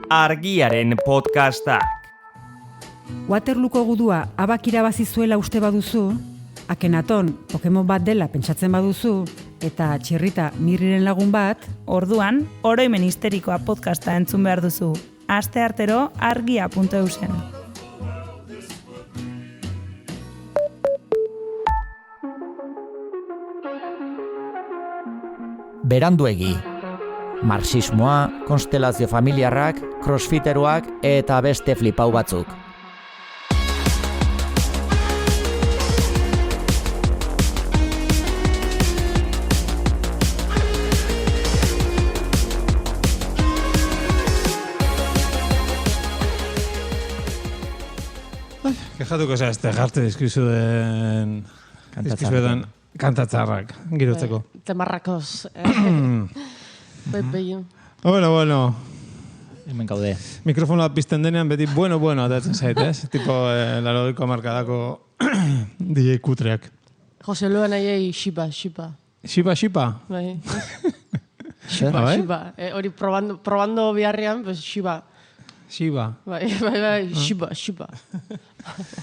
Argiaren podcastak. Waterlooko gudua abak irabazi zuela uste baduzu, Akenaton Pokemon bat dela pentsatzen baduzu, eta Txirrita Mirriren lagun bat, orduan, oroimen histerikoa podcasta entzun behar duzu. Asteartero argia.eusen. Beranduegi. Marxismoa, konstelazio familiarrak, crossfiteruak eta beste flipau batzuk. Kejatuko zehazte, jarte dizkizuden kantatzarrak, girotzeko. Temarrakoz. Bueno. Hemen gaude. Mikrofonoa pizten denean beti bueno, atatzen zait, ez? Tipo, larogeiko markadako DJ kutreak. Jose Luan aiei Shiba. Shiba? Bai. Bai? Shiba. Hori probando biharrean, pues Shiba. Shiba. Bai, Shiba.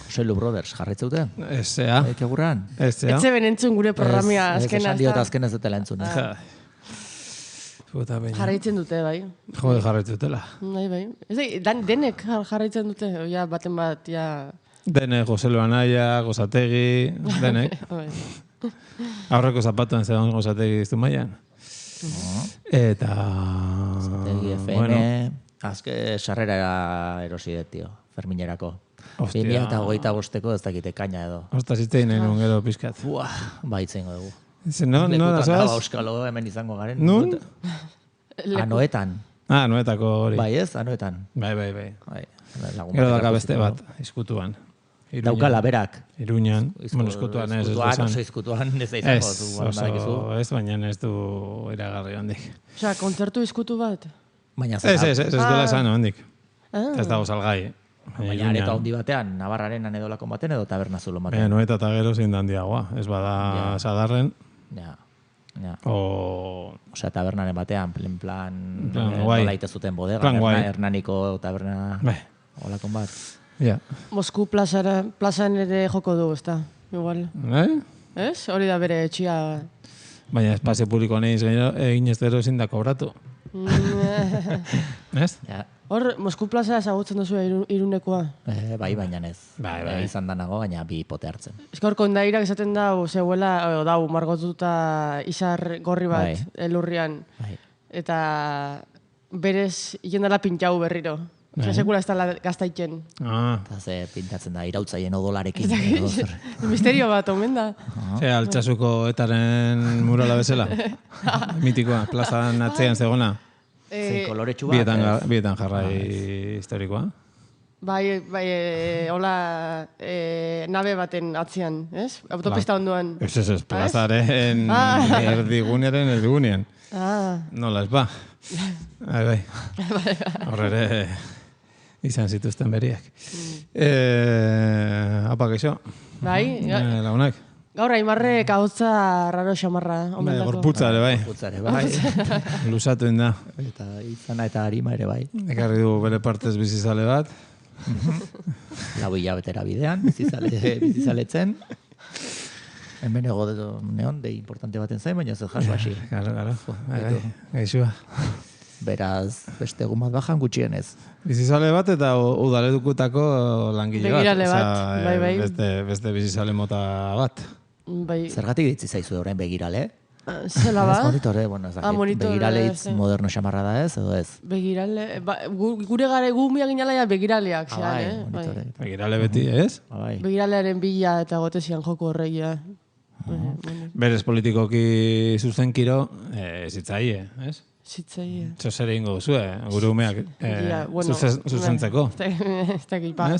Jose Lu Brothers, jarraitzeute? Ez, ea. Egurran? Ez, ea. Etze ben entzun gure programia azkena. Ez diot azkena ez dutela entzun. Jarraitzen dute, bai. Jode jarraitzutela. Bai. Ez denek jarraitzen dute, ja, baten bat, ja... Denek, Jose Luanaia, Gozategi, denek. Aurreko zapatuan zegoen Gozategi iztu maian. Eta... Gozategi FM, azke sarrera erosi dut, tio, Ferminerako. 2025ko ez dakite kaina edo. Ostaz itzein nahi nuen gero pizkat. Baitzen dugu. No, Lekutan Euskalo hemen izango garen. Nun? Anoetan. Noetako hori. Bai ez, Anoetan. Bai. Gero daka beste bat, izkutuan. Daukala berak. Iruñan. Bueno, izkutuan ez. Izkutuan ez da izango. Ez, baina ez du iragarri handik. Osea, kontzertu izkutu bat? Ez duela esan handik. Ez dago salgai. Baina areta handi batean, Navarraren anedolako baten edo taberna zulo batean. Noeta eta gero zein da handiagoa. Ez bada Sadarren. Ja. Osea, tabernaren batean, plan nola ite zuten bodega, Hernaniko taberna olakon bat. Ja. Mosku plazan ere joko du, ezta? Igual. Ez? Hori da bere etxia. Baina espazio publiko nahi egin ez dero ezin da kobratu. Ez? Ja. Hor, Mosku plaza ezagutzen duzu Irunekoa? Bai, baina ez. Bai. Izan danago, baina bi pote hartzen. Ez hor, kondairak esaten dau, zeuela, margotuta izar gorri bat elurrian. Bai. Eta berez, jendala pintxau berriro. Osea, sekula ez da gaztaiken. Eta ze pintatzen da, irautzaien odolarekin. Misterio bat, omen da. Altsasuko etaren murala bezala. Mitikoa, plazan atzean zegona. Zein koloretsu bat. Bietan jarrai historikoa. Bai, hola, nabe baten atzean, ez? Autopista onduan. Ez, plazaren erdigunean. Nola ez ba. Bai. Horrere izan zituzten beriak. Apa, geixo? Bai. Lagunak. Gaur Aimarrek ahotza raro xamarra. Gorputza ere bai. Lusatu da. Eta izana eta harima ere bai. Ekarri du bere partez bizizale bat. Lau hilabetera bidean, bizizaletzen. Hemen ego neon, de importante baten zain, baina ez jaso hasi. Claro. Gaixua. Beraz, beste egun bat bajan gutxienez. Bizizale bat eta udaledukutako langile bat. Begirale bat, bai. Beste bizizale mota bat. Bai. Zergatik ditzi zaizu orain begirale? Zela ba? Monitore, bueno, begirale hitz moderno xamarra da ez, edo ez? Begirale, gure gara gumia ginala begiraleak zean, monitore. Begirale beti, ez? Begiralearen bila eta gotezian joko horregia. Berez politikoki zuzenkiro, zitzaie, ez? Zitzaie. Zer egingo duzu, gure umeak zuzentzeko. Ez da gipa.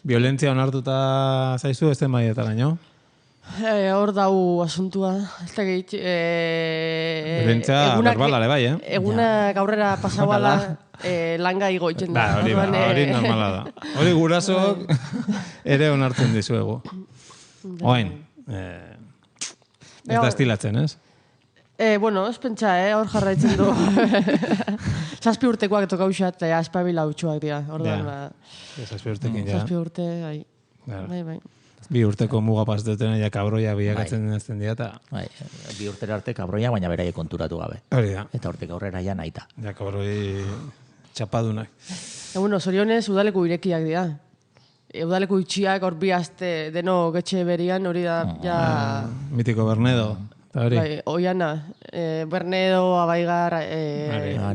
Violentzia onartuta zaizu, ez den maietaraino? Hor dau asuntua. Ez da gehit. Violentzia verbalare bai, Egunak aurrera pasauala langa igoitzen da. Hori normala da. Hori gurasok ere onartzen dizuegu. Oain. Ez da estilatzen, ez? Bueno, ez pentsa, hor jarraitzen du. 7 urtekoak tokauxat, espabila hutsuak dira. Ordan, Ja. 7 urtekin, ja. 7 urte, Claro. bai. 2 urteko muga pasatuten ja kabroia bilakatzen azten dira, eta... Bai, 2 urtera arte kabroia, baina beraie konturatu gabe. Hori da. Eta hortik aurrera ja naita. Ja, kabroi txapadunak. Bueno, zorionez, udaleku irekiak dira. Udaleku itxiak, hor bi aste deno getxe berian, hori da, ja... Mitiko Bernedo. Eta hori. Bai, Oiana, Bernedo, Abaigar,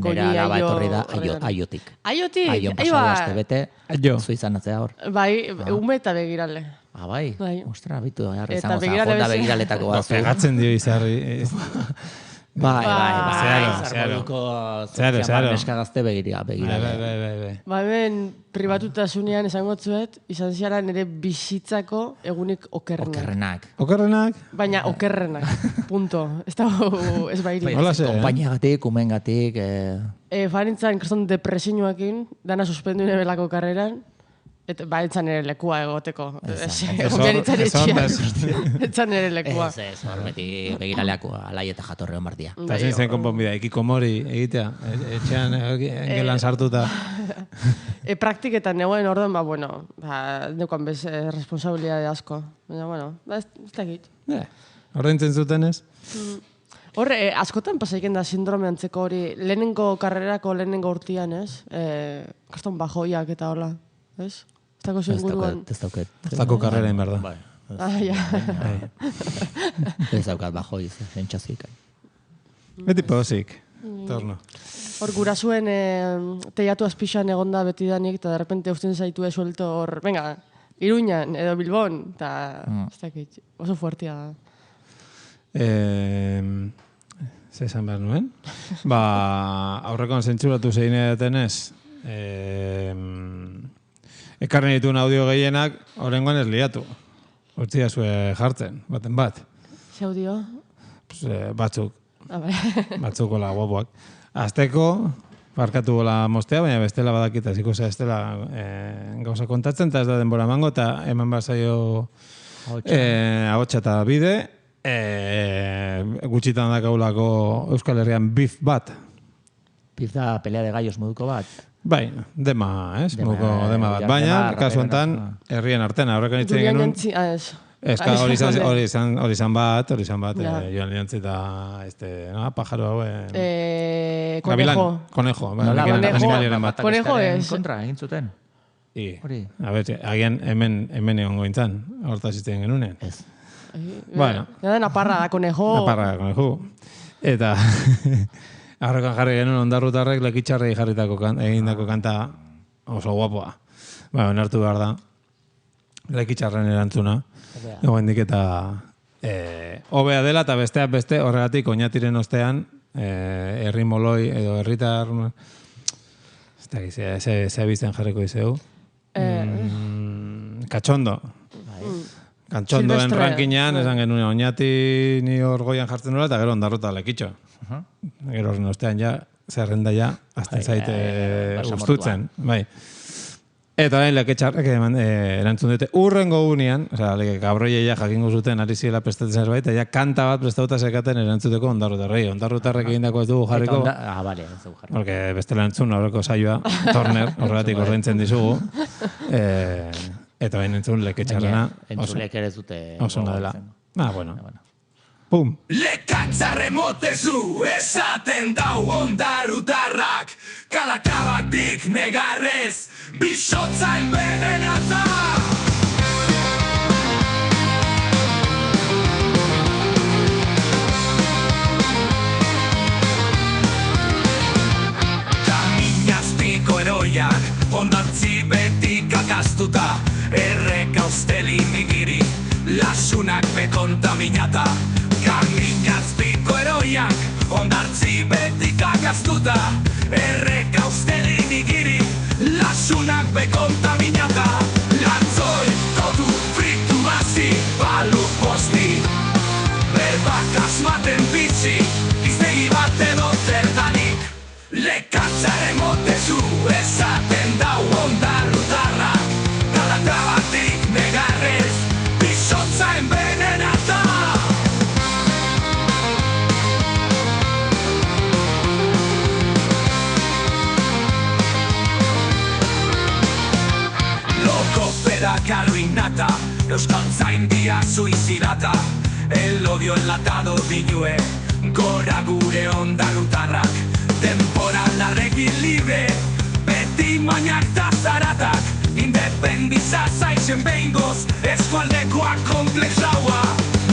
Goni, Nera alaba Aio... etorri da Aiotik. Aiotik? Aion pasau aste bete, Aio. zu izanatzea hor. Bai, ume eta begirale. Bai, Bai. Ostra, bitu, Eta izango zen, begirale jonda bezala. begiraletako bat zu. Pegatzen dio izarri. Bai, Zeharo. zarburuko neska gazte begirale. Bai. Ba, hemen pribatutasunean esango zuet, izan ziara nire bizitzako egunik okerrenak. Okerrenak? Baina okerrenak, punto. Ez da, ez bairi. Hola, ze, Konpainiagatik, umengatik, Farintzan kriston depresioakin, dana suspendu nire belako karreran, eta ba, etzan ere lekua egoteko. Egon itzan etxian. Etzan ere lekua. ez, hor beti begiraleak alai eta jatorre hon bardia. Eta zein zen konponbidea, ikikomori egitea, etxean engelan sartuta. Praktiketan negoen orduan, ba, bueno, neukan bez responsabilidade asko. Baina, bueno, ez dakit. Ordaintzen zuten ez? Horre, askotan pasaiken da sindrome antzeko hori, lehenengo karrerako lehenengo urtian, ez? Kaston bajoiak eta hola, ez? Ez dako zuen guruan. Ez dauket. Ez dako karrera in berda. Bai. Ja. Ez daukat bajoi, zentxazik. Beti pozik. Torno. Hor gurasuen teiatu azpixan egonda betidanik, eta derrepente usten zaitu suelto hor, venga, Iruñan edo Bilbon, eta ez dakit, oso fuertia da. Ze esan behar nuen? Aurrekoan zentsuratu zein edatenez, ekarri dituen audio gehienak, horrengoan ez liatu. Hortzia zue jartzen, baten bat. Ze audio? Batzuk, Bai. batzuk gola guapoak. Azteko, barkatu gola mostea, baina bestela badakita, ziko ez dela gauza kontatzen, eta ez da denbora mango, eta eman bazaio ahotsa eta bide, gutxitan dakaulako Euskal Herrian bif bat. Bif da pelea de gallos moduko bat. Bai, dema, ez? Dema bat. Baina, kasu honetan, herrien artena, horrekan itzen Julian genuen. Jantzi, Eska hori izan bat, Joan Liantzi eta, pajaro hau... Conejo. Conejo ez. Kontra, egin zuten. Hori. A ber, agian hemen egon gointzan, hortaz izten genunen. Ez. Bueno. Nada, naparra da, Conejo. Naparra da, Conejo. Eta... Arrokan jarri genuen ondarrutarrek lekitxarrei egindako kanta oso guapoa. Onartu behar da. Lekitxarren erantzuna. Egoendik eta hobea dela eta besteak beste horregatik oinatiren ostean herri moloi edo herritar ze bizten jarriko izeu. Katxondo. Katxondoen rankinean esan genuen oinati ni hor goian jartzen nola eta gero ondarruta lekitxo. Gero horren ostean ja, zerrenda ja, azten zaite ustutzen. Bai. Eta orain leketxarrak erantzun dute urrengo unean, gabroia ja jakingo zuten ari ziela prestatzen zerbait, eta ja kanta bat prestauta zekaten erantzuteko ondarrutarrei. Ondarrutarrek egindako ez dugu jarriko. Bale, ez dugu jarriko. Porque bestela entzun horreko saioa, Turner, horregatik ordaintzen dizugu. Eta orain entzun leketxarrena. Entzulek ere zute. Oso dela. Bueno. Pum! Lekatzarre motezu esaten dau ondarrutarrak, kalakabatik negarrez, bisotza envenenata. Kaminazpiko eroiak, ondartzi betik akastuta, erreka usteli nigiri, lasunak bekontaminata. Kaminazpiko eroiak, ondartzi betik akastuta, erreka usteli nigiri, lasunak bekontaminata. Lantzoi, kotu, fritu bazi, balu posti, berbak asmaten bitzi, iztegi bat edo zertanik. Lekatzaren motezu esaten dau ondarrutarrak, kalakabatik negarrez, bisotza envenenata. carruinata, euskaltzaindia suizidata, el odio enlatado dinue, gora gure ondarutarrak, temporalarekin libre, beti mainak ta zaratak, independiza zaizen behingoz, eskualdekoa komplexaua,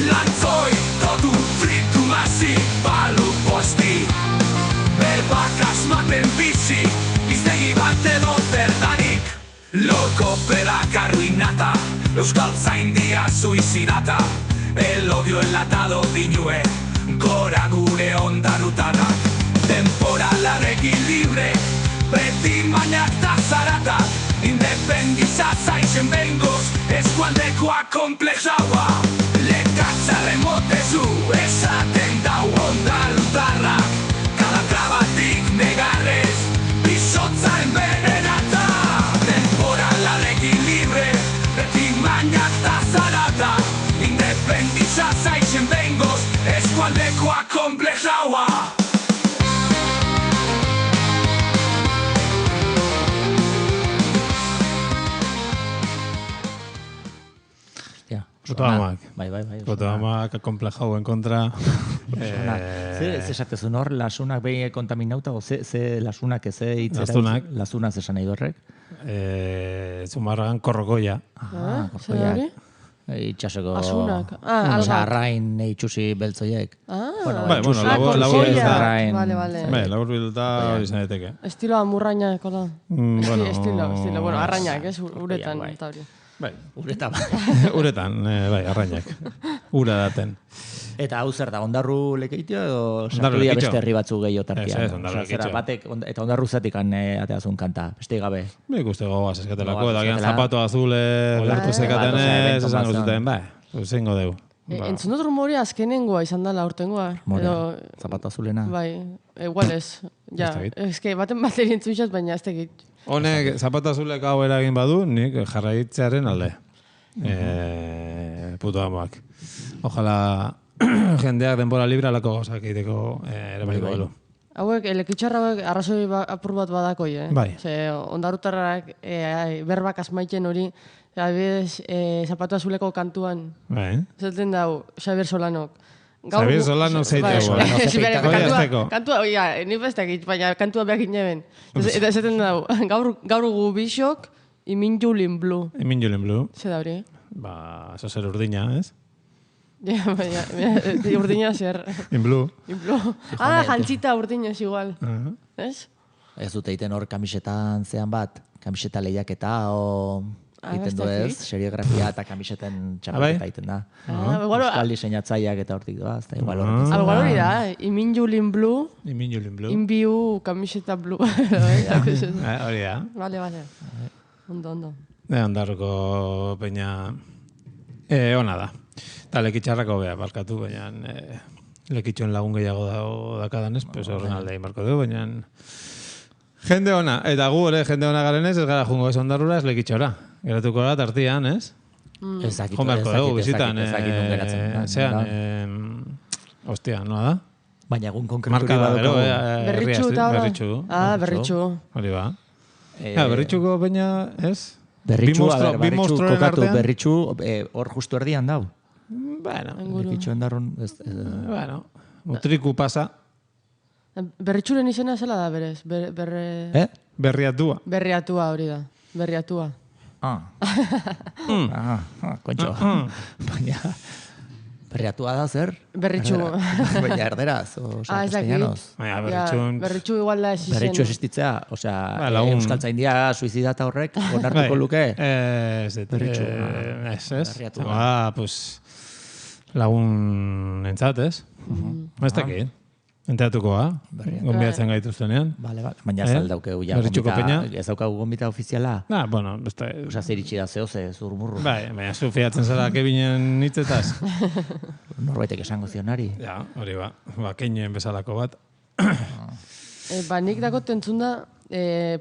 lantzoi, totu, fritu masi, balu posti, berbak asmaten bizi, iztegi bat edo zerdanik, loko perak arruinata, euskaltzaindia suizidata, el odio enlatado dinue, gora gure ondarutarrak, temporalarekin libre, beti mainak ta zaratak, independiza zaizen behingoz, eskualdekoa komplexaua, lekatzarren motezu, esaten dau ondarutarrak, kalatrabatik negarrez, bizotza envenenata, temporalarekin libre, beti mainak ta zaratak, independiza zaizen behingoz, eskualdekoa komplexaua. Fotoamak. Bai. Fotoamak komplejauen kontra. Ze esatezun hor, lasunak behi kontaminauta, o ze lasunak ez hitzera? Lasunak. Lasunak esan nahi dorrek? Zumarragan korrokoia. Zer Itxasoko... Asunak. Algak. Arrain itxusi beltzoiek. Labur ez da. Vale. Labur bilduta hori izan daiteke. Estilo amurraina ekola. Estilo. Bueno, arrainak, ez? Uretan. Bai. Eta hori. Bai, Uretan. bai, arrainak. Ura daten. Eta hau zer da, ondarru lekeitio edo sartu Ondarru dira lekitxo. beste herri batzuk gehiago tartian? Ez, ondarru lekitxo. Batek, eta ondarru zatik ateazun kanta, beste gabe. Nik uste gogoaz eskatelako, Gogoaz eta gian eskatela. zapato azule gertu zekatenez, esango zuten, bai, zengo deu. Entzun dut rumoria azkenengoa izan dela urtengoa. Zapato azulena. Bai, igual ez. Ja, Ez dakit. ez que baten bateri entzunxat, baina ez tekit. Honek, zapato azulek hau eragin badu, nik jarraitzearen alde. Puto amoak. Ojalá jendeak denbora libre alako gauzak egiteko erabaliko badu. Hauek, lekitxarra hauek arrazoi apur bat badakoi, Bai. Ze ondarutarrak berbak asmaiten hori, adibidez, zapatu azuleko kantuan, Bai. zelten dau, Xabier Solanok. Xabier Solanok zeiteko. Kantua, nik bestekit, baina kantua behak ineben. Eta esaten dau, gaur gu bisok, imin julin blu. Imin Julen Blue. Zer da hori? Ba, eso zer urdina, ez? Ja, baina, urdina zer. In Blue. Jantzita urdina ez igual. Ez? Ez dute egiten hor kamisetan zean bat, kamiseta lehiaketa o... Egiten du ez, seriografia eta kamiseten txapelketa egiten da. Euskal diseinatzaileak eta hortik doaz, eta igual horretik. Igual hori da, imin julin blu, Imin Julen Blue. inbiu kamiseta blu. Hori da. Vale. Ondo. Ondarruko peña ona da. Eta lekitxarrako beha, barkatu, baina lekitxoen lagun gehiago dakadanez, pues horren alde inbarko dugu, baina jende ona, eta gu ere jende ona garenez, ez gara jungo ez ondarrura, ez lekitxora. Geratuko da tartian, ez? Jo beharko dugu, bizitan. Hostia, noa da? Baina egun konkretu Marka da, gero, Berritxu eta hori. Berritxu. Berritxu. Hori ba. Berritxuko peña, ez? Berritxu monstruoren kokatu, artean? berritxu hor justu erdian dau. Bueno, Berritxu endarrun... bueno, mutriku pasa. Berritxuren izena zela da berez? Berriatua. Berriatua hori da. Berriatua. Kontxo. Baina... Berriatua da zer? Berritxu. Baina erderaz, oza, castellanos. Baina Berritxu igual da ez izen. Berritxu existitzea, osea, euskaltzaindia suizidata horrek, onartuko luke. Ez, Berritxu. Ez. Pues, lagun entzat, ez? Ez dakit. Enteratukoa, gombiatzen gaituztenean. Vale. Baina ez daukegu ja Berritxuko peña. Ez daukagu gombita ofiziala. Bueno, beste... Osa, zer itxi da zehoze, zurmurru. Bai, baina zu fiatzen zara kebinen hitzetaz. Norbaitek esango zionari. Ja, hori ba. Keinuen bezalako bat. Nik dakot entzun da,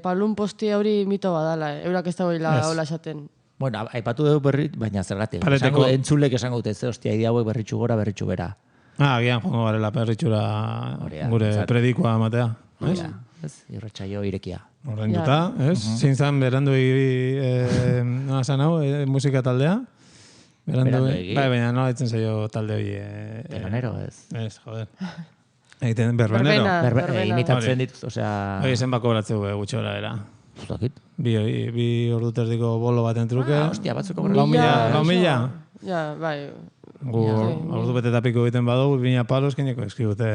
Pablun posti hori mito badala, eurak ez da hola esaten. Bueno, aipatu dugu berrit, baina zergatik. Paleteko... Entzulek esango dute, hostia, idi hauek berritxu gora, berritxu bera. Agian joango garela perritxura gure predikoa matea. ez? Irratsaio irekia. Ordainduta, ez? Zein zan berandu nola zan hau, musika taldea? Beranduegi. Bai, baina nola ditzen zaio talde hori. Teranero, ez? Ez, joder. Egiten berbenero. Imitatzen dituz, osea... Hoi, zen bako beratzeu gutxo gara era. Zuzakit. Bi ordu terdiko bolo baten truke. Hostia, batzuko Lau mila. Ja, bai. Gu ordu bete tapiko egiten badugu, 2.000 palos, keneko eskibute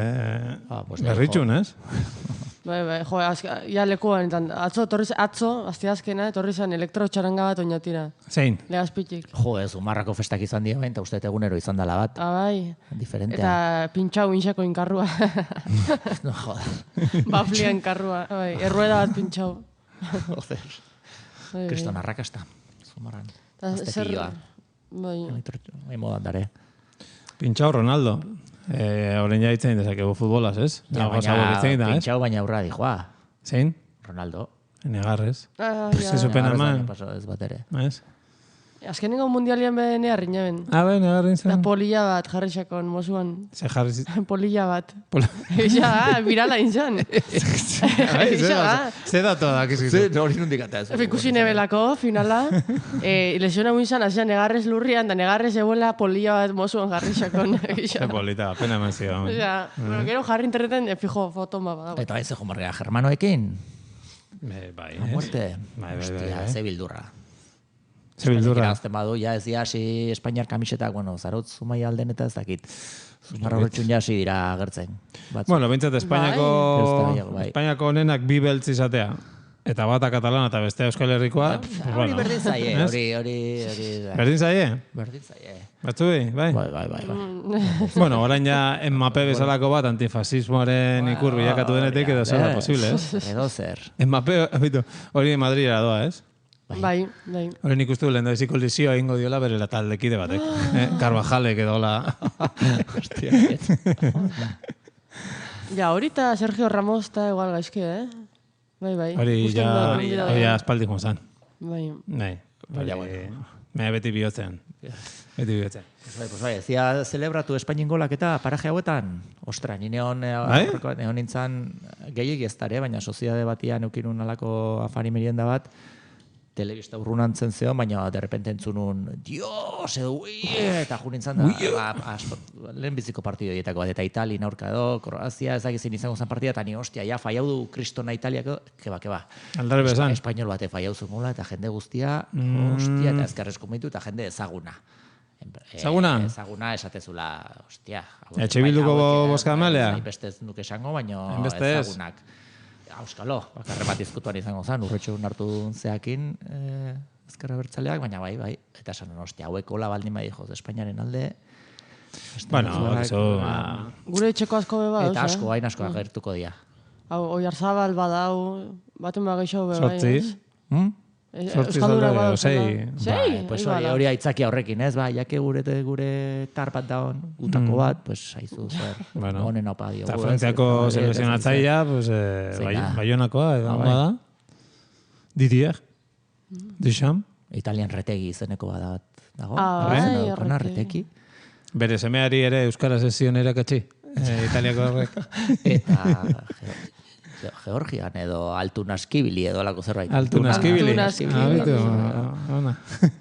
berritxun, ez? Bai, jo, ja lekuan, atzo, asteazkena, etorri zen elektrotxaranga bat oinatira. Zein? Legazpitik. Jo, ez, Umarrako festak izan dira, eta uste egunero izan dela bat. Bai. Diferentea. Eta pintxau inxako inkarrua. No, joder. Baflia inkarrua, bai, errueda bat pintxau. Joder. Kriston arrakasta. Zumarran. Aztekilloa. Bai. Modan dare. Pintxau Ronaldo. Horren ja itzen dezakegu futbolaz, ez? Ja, pintxau baina aurra dijoa. Zein? Ronaldo. Negarrez. Zezupen aman. Ez bat ere. Ez? Azkenengo mundialien bene harri neben. Negarrin zen. Eta polilla bat jarri xakon, mozuan. Ze jarri zit? Polilla bat. Eixa, virala inzan. Ze datoa dakizitu. Ze hori nundikata ez. Ikusi nebelako, finala. Lesiona muinzan, azia negarrez lurrian, da negarrez eguela polilla bat mozuan jarri xakon. Ze polita, pena eman zio. Gero jarri interneten, fijo, fotoma badago. Eta bai, ze jomarrea, germanoekin? Bai, ez? Muerte? Bai. Hostia, ze bildurra. Ze bildurra. Azten badu, ja ez diasi Espainiar kamisetak, Zarautz Zumaia alden eta ez dakit. Zumarra horretxun jasi dira agertzen. Bueno, bintzat Espainiako honenak bi beltz izatea. Eta bata katalana eta bestea Euskal Herrikoa. Hori berdin zaie, hori. Berdin zaie? Berdin zaie. Batzui, bai? Bai. Bueno, orain ja Mbappé bezalako bat antifasismoaren ikur bilakatu denetik edo zer da posible, ez? Edo zer. Mbappé, hori Madridera doa, ez? Bai. Hori nik uste du lehen daziko lizioa ingo diola bere taldekide batek. Carvajalek edo la... Ja, hori eta Sergio Ramos eta igual gaizke, Bai. Hori ja aspaldik mozan. Bai. Baina beti bihotzean. Bai, ezia zelebratu Espainien golak eta paraje hauetan. Ostra, ni neon nintzen gehiagi ez dara, baina soziade batian eukinun alako afari merienda bat, telebista urrunantzen zeon, baina derrepente entzunun, Dios, edo, eta junintzen da, lehen biziko partido dietako bat, eta Itali naurka edo, Kroazia, ezagizin izango zen partida, eta ni, hostia, ja, faiau du kristona Italiako, keba. Aldare bezan. Espainol bate faiau zumula, eta jende guztia, hostia, eta ezkarrezko mitu, eta jende ezaguna. Ezaguna? Ezaguna esatezula, hostia. Etxe bilduko boska amalea? Beste ez nuke esango, baina ezagunak. Auskalo, bakarre bat izkutuan izango zen, urretxo hartu zeakin ezkerra bertzaleak, baina bai, eta esan hostia, hauek hola baldin bai joz, Espainiaren alde. Bueno, eso... Gure etxeko asko beba, eta asko, hain asko agertuko dira. Oiarzabal badau, baten bageixo beba. Sortzi? Euskalduna badau. Sei? Pues hori aitzakia horrekin, ez? Jake gure tar bat daun, gutako bat, pues haizu zer. Honen opa diogu. Eta Frantziako selekzionatzaia, Baionakoa, edo da? Didier? Duchamp? Italian retegi izeneko bat dago. Bai, reteki. Bere semeari ere Euskara sesion erakatzi? Italiako horrek. Eta... Georgian edo Altunaskibili edo alako zerbait. Altunaskibili.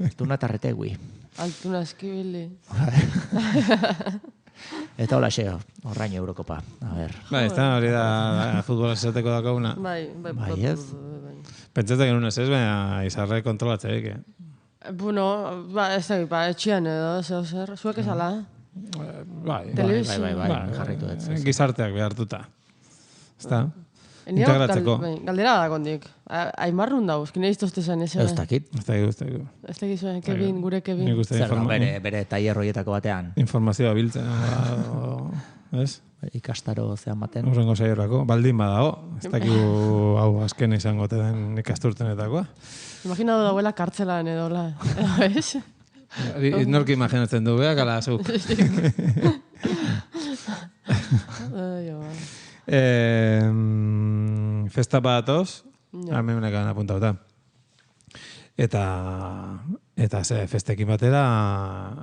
Altuna tarretegui. Altunaskibili. Eta hola xeo, horraino Eurokopa. A ver. Bai, hori da futbola esateko dakauna. Bai, ez? Pentsatzen genuen ez, baina izarre kontrolatzeik. Bueno, ez da, etxian edo, zer, zuek esala? Bai, jarraitu dut. Gizarteak behartuta. Ezta? Integratzeko. Galdera da kondik. Aimarrun dauz, kine iztozte zen ez? Ez dakit. Ez dakit zuen, Kevin, gure Kevin. Zer da, bere tailer horietako batean. Informazioa biltzen. Ez? Ikastaro zean baten. Urrengo saiorako. Baldin badago. Ez dakigu hau azken izango den ikasturtenetakoa. Imaginatu dauela kartzelan edo, ez? Norki imaginatzen du, beha gala azuk. Festa batoz, hemen menekan apuntauta. Eta ze festekin batera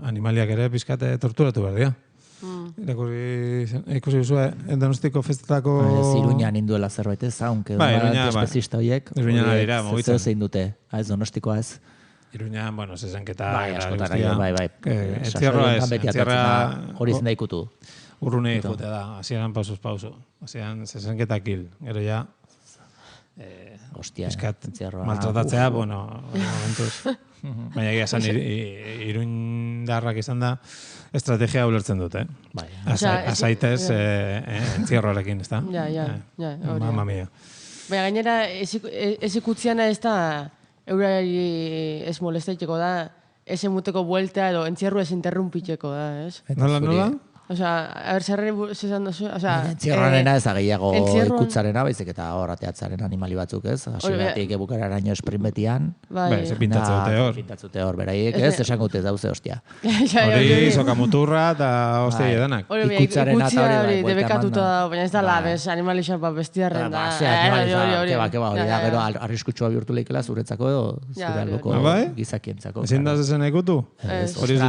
animaliak ere pizkate torturatu behar dira. Ikusi duzu, Donostiko festetako... Iruñan induela zerbait ez, aunque espezista horiek. Iruñan adira, mugitzen. Zein dute, ez Donostikoa ez. Iruñan, bueno, zezenketa... Bai, askotara, bai. Entzierroa ez, hori zen da ikutu. Urrune ikutea da, hasieran pausuz pausu. Hasieran zezenketa kil, gero ja... maltratatzea, bueno, momentuz. Baina egia esan irundarrak izan da, estrategia ulertzen dute. Azaitez entzierroarekin, ez da? Ja. Mamma mia. Baina gainera, ez ikutziana ez da, eurari ez molestaiteko da, ez emuteko buelta edo entzierru ez interrumpiteko da, ez? Nola? Osea, a ber, zerren zizan dozu, osea... Entzierroarena ez da gehiago ikutzarena, baizik eta horateatzaren animali batzuk, ez? Hasieratik ebukararaino sprint betian. Bai, ze pintatzute hor. Pintatzute hor, beraiek, ez? Esan gute dauze, hostia. Hori, sokamuturra eta hostia edanak. Ikutzarena eta hori debekatuta da, baina ez da labez, animali xapa bestiarren da. Keba, hori da, gero arriskutsua bihurtu lehikela zuretzako edo zure alboko gizakientzako. Ezin da zezen ekutu? Hori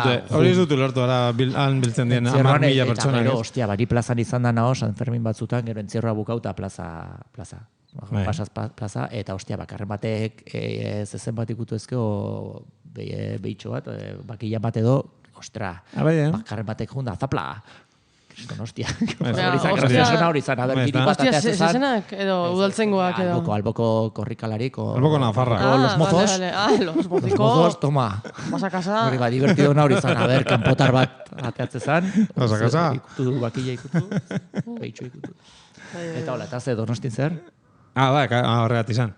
ez dutu lortu, ara biltzen dien 10.000 pertsona. Gero, ostia, bari plazan izan da naho, San Fermin batzutan, gero entzierroa bukauta plaza. Pasaz plaza, eta ostia, bakarren batek zezen bat ikutu ezkeo behitxo bat, bakila bat edo, ostra, bakarren batek junda, zapla. Hostia, hori zan, Hostia, zezenak, edo udaltzengoak, edo... Alboko korrikalarik, Alboko nafarra. Los mozos. Los mozos, toma. Vas a casa. Hori, divertido hori zan, a ver, kanpotar bat ateatze zan. Vas a casa. Ikutu, bakila ikutu, behitxo ikutu. Eta hola, eta ze Donostin zer? Horregat izan.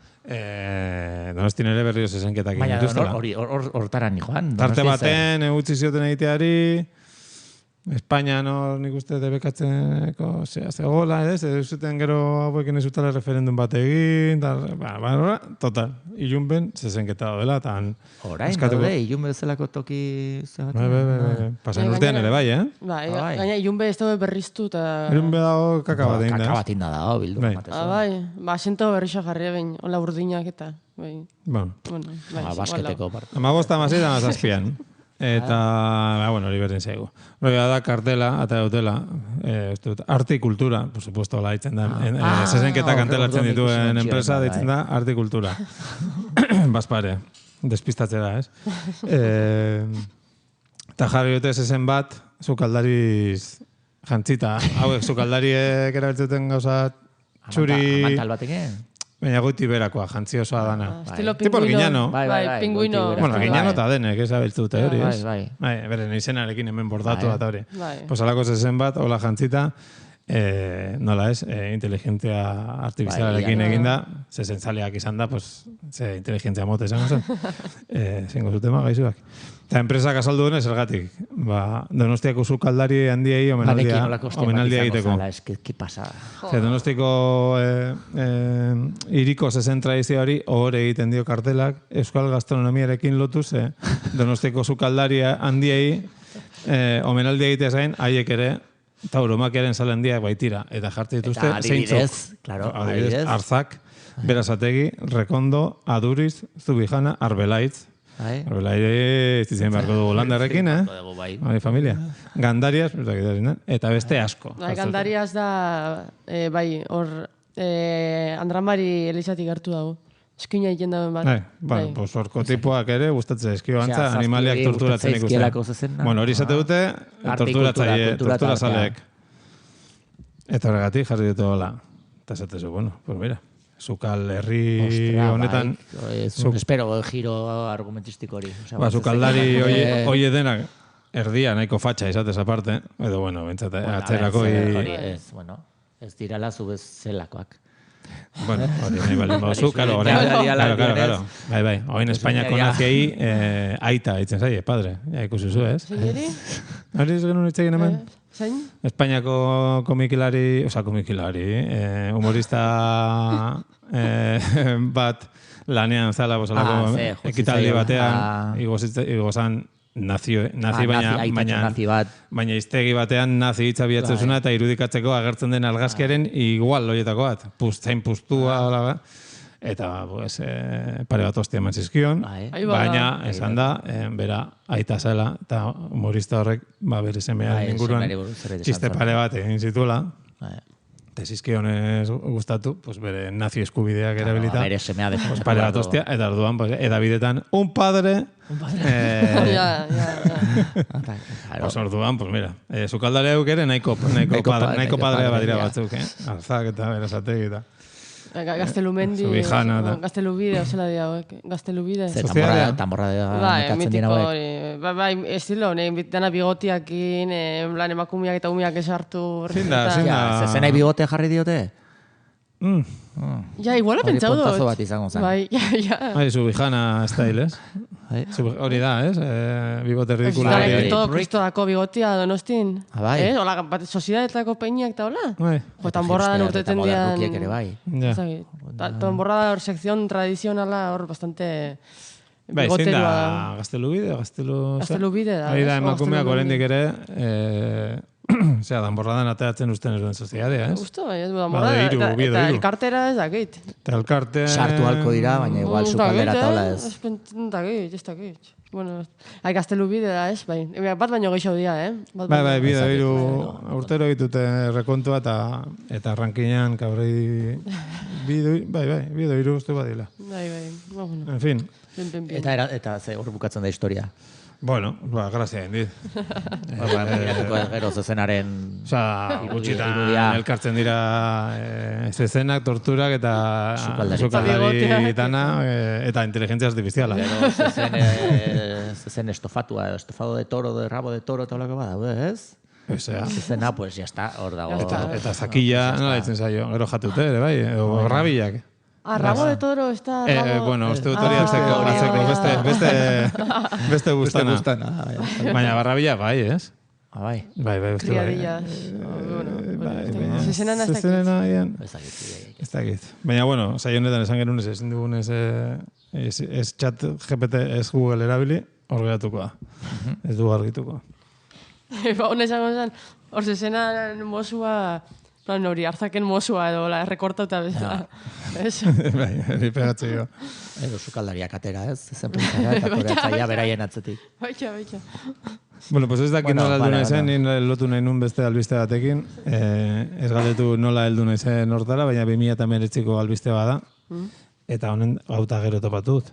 Donostin ere berrio zezenketak egituztela. Baina, hortaran joan. Tarte baten, utzi zioten egiteari... Espainia nik uste debekatzeko zegoela, ez zuten gero hauekin ez zutela referendum bat egin, total, ilunben zezenketa dela, eta... Orain, daude, ilunbe bezalako toki zebatzen. Pasan urtean ere bai, eh? Gaina, ilunbe ez dago berriztu, eta... Ilunbe dago kakabatein da. Kakabatein da dago, bildu. Sento berrixa jarri egin, hola urdinak eta... Basketeko part. 15 amazit, 17. Eta, hori berdin zaigu. Hori da kartela, eta dutela, artikultura, por supuesto, la ditzen da. Zezenketak antelatzen dituen enpresa, ditzen da, artikultura. Baspare, despistatze da, ez? Eta jarri dute zezen bat, zukaldariz jantzita. Hauek, zukaldariek erabiltzuten gauza txuri... Amantal batekin? Baina goiti berakoa, jantzi osoa dana. Estilo tipo Giñano. Pinguino. Bueno, Giñano eta denek, ez abiltzute hori, ez? Beren izenarekin hemen bordatu eta hori. Pues alako zezen bat, hola jantzita, nola ez, inteligentzia artifizialarekin eginda, zezen zaleak izan da, pues, ze inteligentzia mote esan zen. Zengo zutema, gaizuak. Eta enpresak azaldu denez, ergatik. Donostiako sukaldari handiei omenaldia egiteko. Ki pasada. Donostiko iriko zezen tradizioari ohore egiten dio kartelak, euskal gastronomiarekin lotuz, Donostiko sukaldari handiei omenaldia egiteaz gain, haiek ere, tauromakiaren sale handiak baitira. Eta jartzen dituzte, adibidez, Arzak, Berazategi, Rekondo, Aduriz, Zubijana, Arbelaitz. Arbelaitz izain beharko dugu landarrekin, familia. Gandarias, eta beste asko. Gandarias da, hor, Andramari Elizatik hartu dago. Eskuina egiten dauen bat. Horko tipoak ere, gustatzen eskio antza, animaliak torturatzen ikusten. Hori izate dute, torturazaleek. Eta horregatik jarri dute hola. Eta esatezu, pues mira. Zukal herri honetan... Espero, giro argumentistiko hori. Zukaldari hoi denak erdia nahiko fatxa izatez aparte, edo bentsat, atzerako... Ez dirala zubez zelakoak. Hori nahi baldin bauzu, karo, bai, oin Espainiako naziei aita ditzen zaie, padre, ikusi zu, ez? Zeineri? Hori ez genuen itzegin hemen? Zain? Espainiako komikilari, humorista bat lanean zala, ekitaldi batean, igozan nazi baina iztegi batean nazi hitza bilatzezuna eta irudikatzeko agertzen den argazkiaren igual horietako bat. Zain pustua, Eta, pues, pare bat ostia eman zizkion, baina, esan da, bera, aita zela, eta humorista horrek, bere semearen inguruan, txiste pare bat egin zituela, eta zizkion ez gustatu, pues, bere nazio eskubideak erabilita, pare bat ostia, eta orduan, pues, edabidetan, un padre, pues, orduan, pues, mira, sukaldare eukere nahiko padrea badira batzuk, Arzak eta berazategi eta. Gaztelumendi, Gaztelubide, osela dira hauek, Gaztelubide. Tamborra nekatzen dira hauek. Bai, estilo, dana bigotiakin, lan emakumiak eta umiak esartu. Zinda. Zezenai bigotea jarri diote? Ja, iguala pentsau dut. Pontazo bat izango zen. Bai, ja. Subijana style, ez? Hori da, ez? Bigote ridikula. Todo kristodako bigotia donostin. Bai. Hola, sozidadetako peiniak eta hola. Bai. Tamborradan urteten dian. Rukiek ere bai. Tamborrada hor sekzion tradizionala hor bastante bai, bigoterua. Bai, Gaztelubide, Gaztelubide da. Hori da, emakumeak oraindik ere, osea, danborradan ateratzen usten eruen soziadea, ez? Justo, bai, danborrada. Eta elkartera ez dakit. Eta elkarte... Sartu halko dira, baina igual sukaldera taula ez. Ez dakit. Bueno, Gaztelubide da, ez? Bai, bat baino gehiago dira, Bai, bide urtero ditute rekontua eta rankinean kabrei bide hiru uste badila. Bai. En fin. Eta ze hor bukatzen da historia. Bueno, grazia indit. Gero zezenaren... Osa, gutxitan elkartzen dira zezenak, torturak eta sukaldari dana eta inteligentzia artifiziala. Gero zezen estofado de toro, de rabo de toro, eta holako bada, ez? Zezena, pues, ya está, hor dago. Eta zakilla, nola ditzen zaio, gero jatute, ere, bai, o rabilak. Rabo de toro, está rabo... Bueno, uste dut hori beste gustana. Baina barrabila bai, ez? Bai. Bai, uste bai. Criadillas. Zezenana ez dakit. Baina, bueno, saionetan esan genuen ezin dugun ez chat GPT, ez Google erabili, hor geratuko da. Ez du argituko. Hone esango zen, hor zezenan mozua... hori hartzaken mozua edo errekortauta bezala. Bai, hori pegatze jo. Edo sukaldariak atera, ez? Ezen pentsara, eta toreatzaia beraien atzetik. Baitxa. Bueno, pues ez dakit nola heldu naizen, nien lotu nahi nun beste albiste batekin. Ez galdetu nola heldu naizen hortara, baina 2019ko albiste bada. Eta honen gauta gero topatut.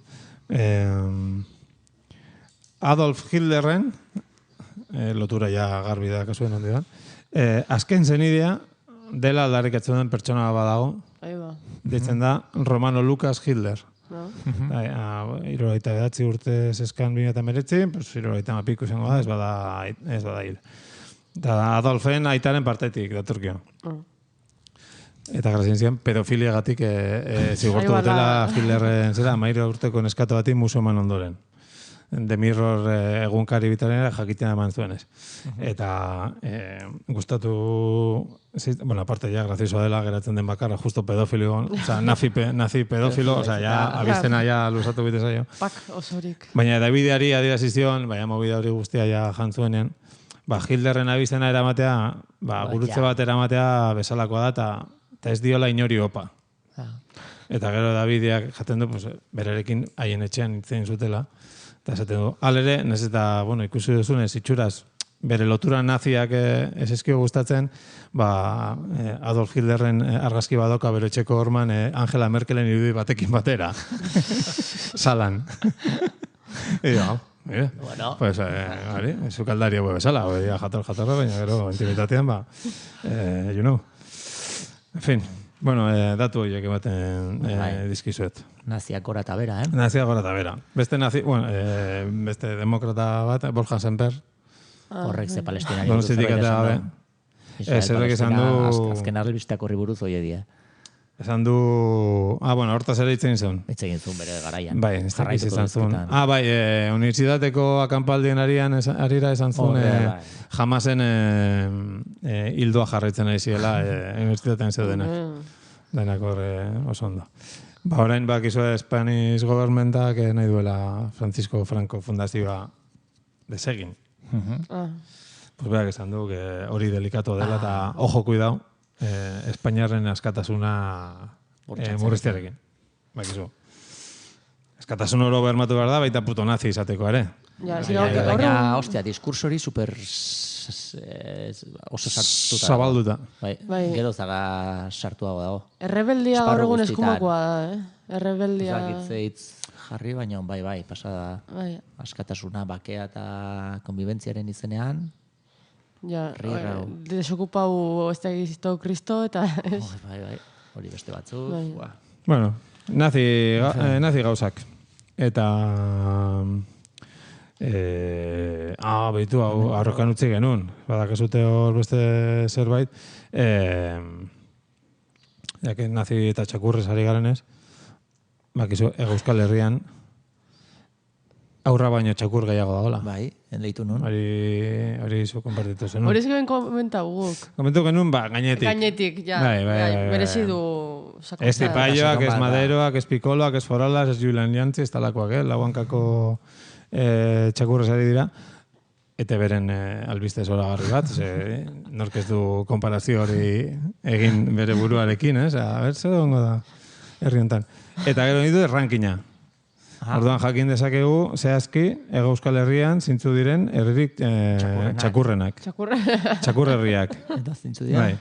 Adolf Hitlerren, lotura ja garbi da kasuen handi da, azken zenidea, dela aldarrikatzen den pertsona badago. Ditzen da Romano Lucas Hitler. Iroraita bedatzi urte zeskan 2019, pues iroraita mapiku izango da, ez bada hil. Eta Adolfen aitaren partetik datorkio. Eta grazien zian, pedofiliagatik zigortu dutela Hitlerren zera, 13 urteko neskato bati musulman ondoren. The Mirror egunkari bitarena jakitean eman zuenez. Eta gustatu, bueno, aparte ya graziosoa dela geratzen den bakarra, justo pedofilo, oza, nazi pedofilo, oza, ya abiztena ya lusatu bite zaio. Pak osorik. Baina Davideari adirazizion, baina movida hori guztia ja jantzuenean, Hitlerren abiztena eramatea, gurutze bat eramatea bezalakoa da, eta ez diola inori opa. Eta gero Davideak jaten du, berarekin haien etxean itzen zutela, eta esaten du, alere, nez eta, bueno, ikusi duzunez, itxuraz, bere lotura naziak ez eskio gustatzen, Adolf Hitlerren argazki badoka bere etxeko horman Angela Merkelen irudi batekin batera. Salan. Eta, bueno. Pues, sukaldari hau bezala, jatorra, baina gero intimitatean, you know. En fin. Bueno, datu horiek ematen dizkizuet. Naziak gora eta bera, Naziak gora eta bera. Beste demokrata bat, Borja Semper. Horrek ze palestinari buruz zerbait esan du. Zerrek esan du... Azken arlebisteak horri buruz hoi edia. Esan du... bueno, hortaz ere itzen zuen. Itzen zuen bere garaian. Bai, ez dakiz izan zuen. Bai, universitateko akampaldien arira esan zuen jamasen hildoa jarraitzen ari ziela universitatean zeudenak. Denak horre oso ondo. Orain bakizue Spanish governmentak nahi duela Francisco Franco fundazioa desegin. Pues berak esan du hori delikatu dela eta ojo kuidau Espainiarren askatasuna murriztiarekin. bakizu. Eskatasun oro bermatu behar da, baita puto nazi izateko ere. Baina, ostia, diskursori super oso sartuta. Zabalduta. Bai, gero zaga sartuago dago. Errebeldia gaur egun eskumakoa da, Errebeldia... Zakitzeitz jarri, baina bai, pasada askatasuna, bakea eta konbibentziaren izenean. Ja, desokupau ez da egizto kristo eta... Bai, hori beste batzuk. Bueno, nazi gauzak. Eta... Beitu, arrokan utzi genuen. Badakazute hor beste zerbait. Jake nazi eta txakurrez ari garenez, bakizu, Euskal Herrian aurra baino txakur gehiago dagoela. Bai, enleitu nun. Hori zu konpartitu zen. Hori ezken komentau guk. Komentu genuen, gainetik. Gainetik, ja. Merezi du sakontza. Ez tipaioak, ez maderoak, ez pikoloak, ez foralas, ez Julian Liantzi, ez talakoak, lauankako txakurrez ari dira. Eta beren albiste zoragarri bat, nork ez du konparazio hori egin bere buruarekin, ez? A ber, zer dongo da herri honetan. Eta gero nitu rankina. Orduan jakin dezakegu, zehazki, Hego Euskal Herrian zintzu diren herririk txakurrenak. Txakurherriak. Eta zintzu diren.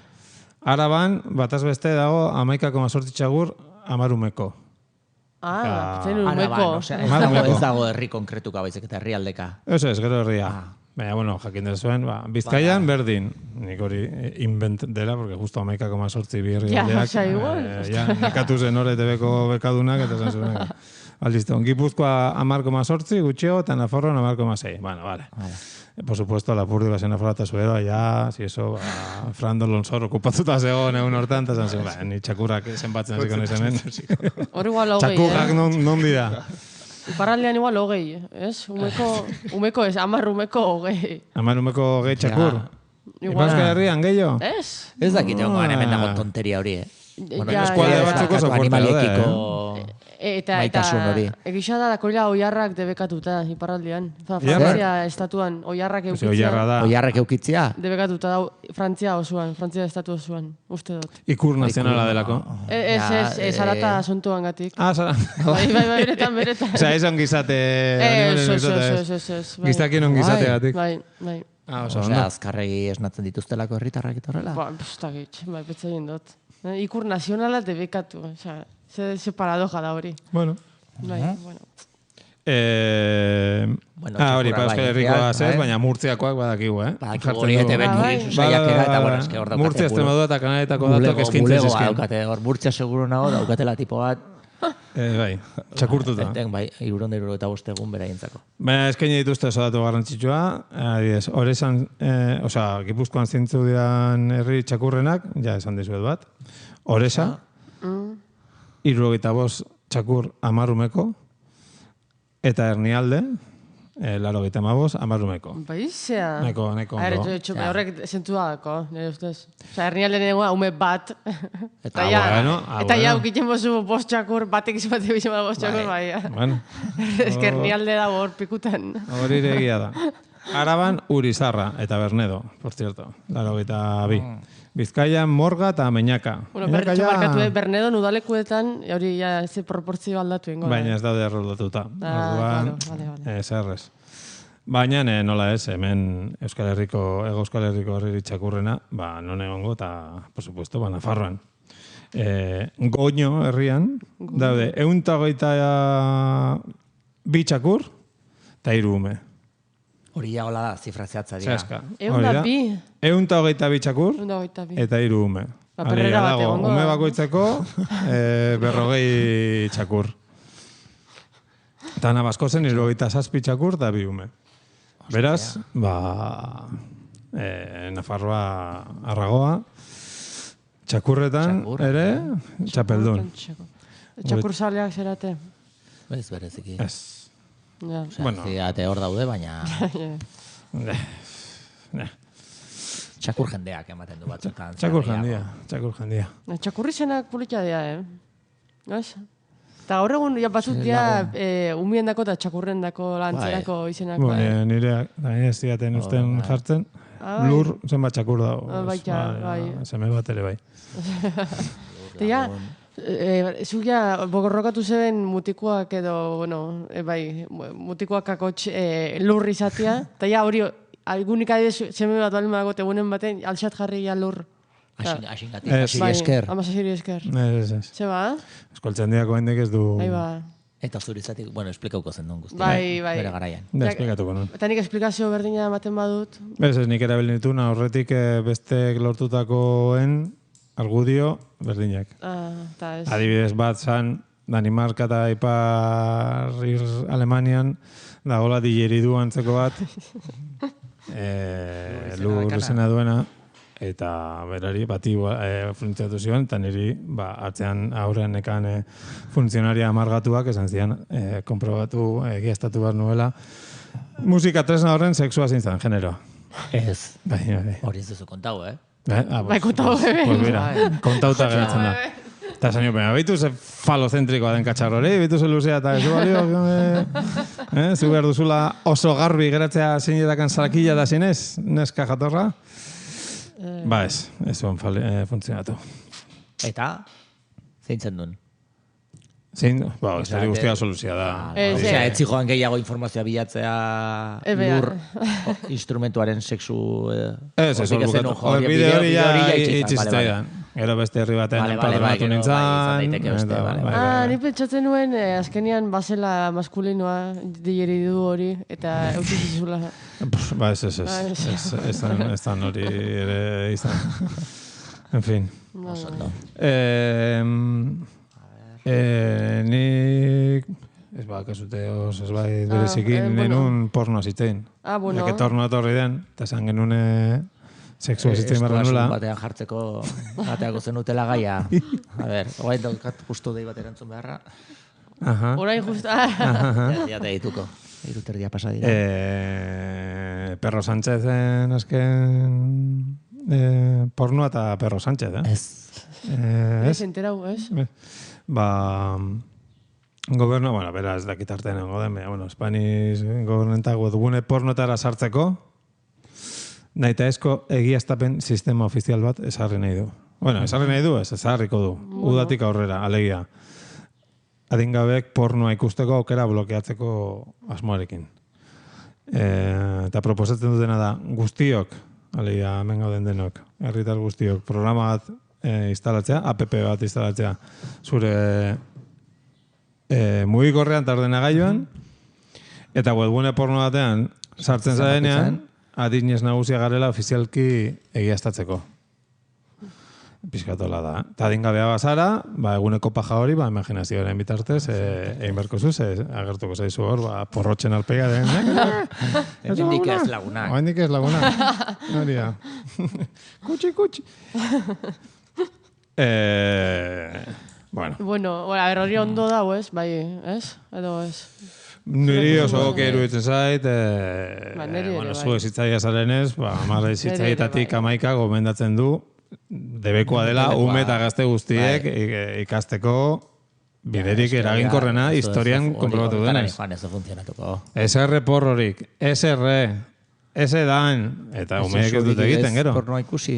Araban, bataz beste dago 11,8 txakur 10 umeko. Zen umeko. Ez dago herri konkretuka baizik eta herri aldeka. Ez, gero herria. Baina, bueno, jakin dezuen, Bizkaian berdin. Nik hori invent dela, porque justo 11,8 birri aldeak. Ja, nekatu zen hori tebeko bekadunak, eta zen zuen. Listo, Gipuzkoa 10,8 gutxeo, eta Nafarroa 10,6. Bueno, vale. Por supuesto, Lapurdi bazen Nafarroa eta Zuero, allá, si eso, Fran Dolonsor okupatuta zegoen egun hortan, eta zen zuen, ni txakurrak zenbatzen hasiko naiz hemen. Hori igual hogei, txakurrak non dira. Iparraldean igual hogei, ez? Umeko ez, 10 umeko hogei. 10 umeko hogei txakur. Euskal Herrian, gehiago? Ez dakit egongoan hemen dago tonteria hori, eskualde batzuko oso fuertea Eta egisa da dakoila oiarrak debekatuta Iparraldean. Frantzia estatuan oiarrak eukitzia. Oiarrak eukitzia? Debekatuta da Frantzia osoan, Frantzia estatu osoan, uste dut. Ikur nazionala delako. Ez, zarata asuntuan gatik. Bai, beretan. Osa, ez ongizate... Giztakien ongizate gatik. Bai. Osea, azkarregi esnatzen dituztelako herritarrak eta horrela? Pustakit, betza egin dut. Ikur nazionala debekatu, osea, ze paradoja da hori. Bueno. Bueno, hori, Euskal Herrikoa zez, baina Murtziakoak badakigu, Badakigu hori eta beti saiakera eta, bueno, eske hor daukate. Murtzia, Estremadura eta Kanaletako datok eskintzen zizkin. Bulegoa daukate, hor Murtzia seguro nago daukatela tipo bat. Bai, txakurtuta. Bai, 175 egun beraientzako. Baina eskaini dituzte oso datu garrantzitsua, adibidez, Oresan, Gipuzkoan zintzu diran herri txakurrenak, ja esan dizuet bat, Oresa, 75 txakur 10 umeko, eta Hernialde, 85 10 umeko. Baizea. Neko ondo. Horrek zentua dako, nire ustez. Osa, Hernialde nengoa ume bat. Eta ja, ukitzen bozu bost txakur, batek izate bizan bada bost txakur, bai. Bueno. Ez que Hernialde da hor pikutan. Hori egia da. Araban, Urizarra eta Bernedo, por cierto. 82. Bizkaian, Morga eta Meñaka. Bueno, markatu Bernedo udalekuetan, hori ja ze proportzio aldatu ingo. Baina ez daude erroldatuta. Orduan, errez. Baina nola ez, hemen Euskal Herriko herri txakurrena, non egongo eta, por supuesto, Nafarroan. Goño herrian, daude, 122 txakur eta 3 ume. Hori ja hola da, zifra zehatza dira. Zehaska. 122 txakur eta 3 ume. Perrera bat egongo. Ume bakoitzeko 40 txakur. Eta Nabaskozen 77 txakur eta 2 ume. Beraz, Nafarroa Arragoa, txakurretan ere, txapeldun. Txakur zaleak zerate? Ez bereziki. Ez. Bueno, hor daude, baina... Txakur jendeak ematen du batzutan. Txakur jendia. Txakurri zenak politia dira, Eta gaur egun batzut dira umiendako eta txakurrendako lantzerako izenak. Nire ez diaten usten jartzen. Lur zenbat txakur dago. Bai. Zeme bat ere bai. Eta Zugia, bogorrokatu zeben mutikoak edo, mutikoak akotx lur izatea, eta ja hori, algunik adibidez, zeme bat balin badago, egunen baten, alxat jarri ja lur. Aixingatik, asiri esker. Asiri esker. Zeba? Eskoltzen diako hendik ez du... Eta zurizatik, esplikauko zen duen guzti. Bai. Bere garaian. Da, esplikatuko non. Eta nik esplikazio berdina ematen badut. Ez nik erabiltzen dituna, horretik bestek lortutakoen argudio berdinak. Adibidez bat zan, Danimarka eta Ipar Alemanian, dagoela digeridu antzeko bat, lur izena duena, eta berari bati funtzionatu zion, eta niri atzean aurrean nekan funtzionaria amargatuak, esan zian, konprobatu, egiaztatu behar nuela. Musika tresna horren sexua zintzen, genero. Ez. Hori ez duzu kontau, Bai, kontau, Pues mira, kontauta geratzen da. Eta zaino, behitu ze falozentrikoa den katxar hori, behitu ze luzea, eta ez balio, zu behar duzula oso garbi geratzea zinetakan salakilla da zinez, neska jatorra. Ez zuen funtzionatu. Eta, zein zen duen? Zein? Ez da guztia soluzia da. Ez joan gehiago informazioa bilatzea lur instrumentuaren sexu... Ez bukatu. Bide hori ja itxizteidan. Gero beste herri baten padronatu nintzen. Ni pentsatzen nuen, azkenian bazela maskulinoa digeridu hori, eta eutizizula. Ez da hori ere izan. En fin. Nik... Ez kasute ez berezikin nenun pornoa zitein. Eke tornoa torri den, eta esan genuen sexua zitein barra nula. Batean jartzeko bateako zenutela gaia. A ber, oain daukat justu dei bat erantzun beharra. Orain justu... Ja te dituko. Iruterdia pasa dira. Perro Sánchezen azken pornoa eta Perro Sánchez, Ez enterau, ez? Gobernu, beraz, dakitartean nengo den, Spanish gobernentak webgune pornotara sartzeko, nahi eta esko egiaztapen sistema ofizial bat esarri nahi du. Esarri nahi du, esarriko du. Udatik aurrera, alegia. Adingabek pornoa ikusteko aukera blokeatzeko asmoarekin. Eta proposatzen dutena da, guztiok, alegia, hemen gauden denok, herritar guztiok, programa bat instalatzea, app bat instalatzea, zure mugikorrean eta ordenagailuan, eta webgune porno batean sartzen zarenean, adinez nagusia garela ofizialki egiaztatzeko. Pizkatola da. Eta adingabea bazara, eguneko paja hori, imaginazioaren bitartez, egin beharko zuz, agertuko zaizu hor, porrotxen alpega den. Hendik ez lagunak. Hendik ez lagunak. Hori da. Kutsi. Bueno, hori ondo dago, ez? Bai, ez? Edo ez? Niri oso okeru itzen zait, zu ezitzaia zarenez, marra ezitzaietatik amaika gomendatzen du, debekoa dela, ume eta gazte guztiek ikasteko biderik eraginkorrena historian konprobatu denez. SR porrorik, SR dan, eta umeek ez dute egiten, gero. Pornoa ikusi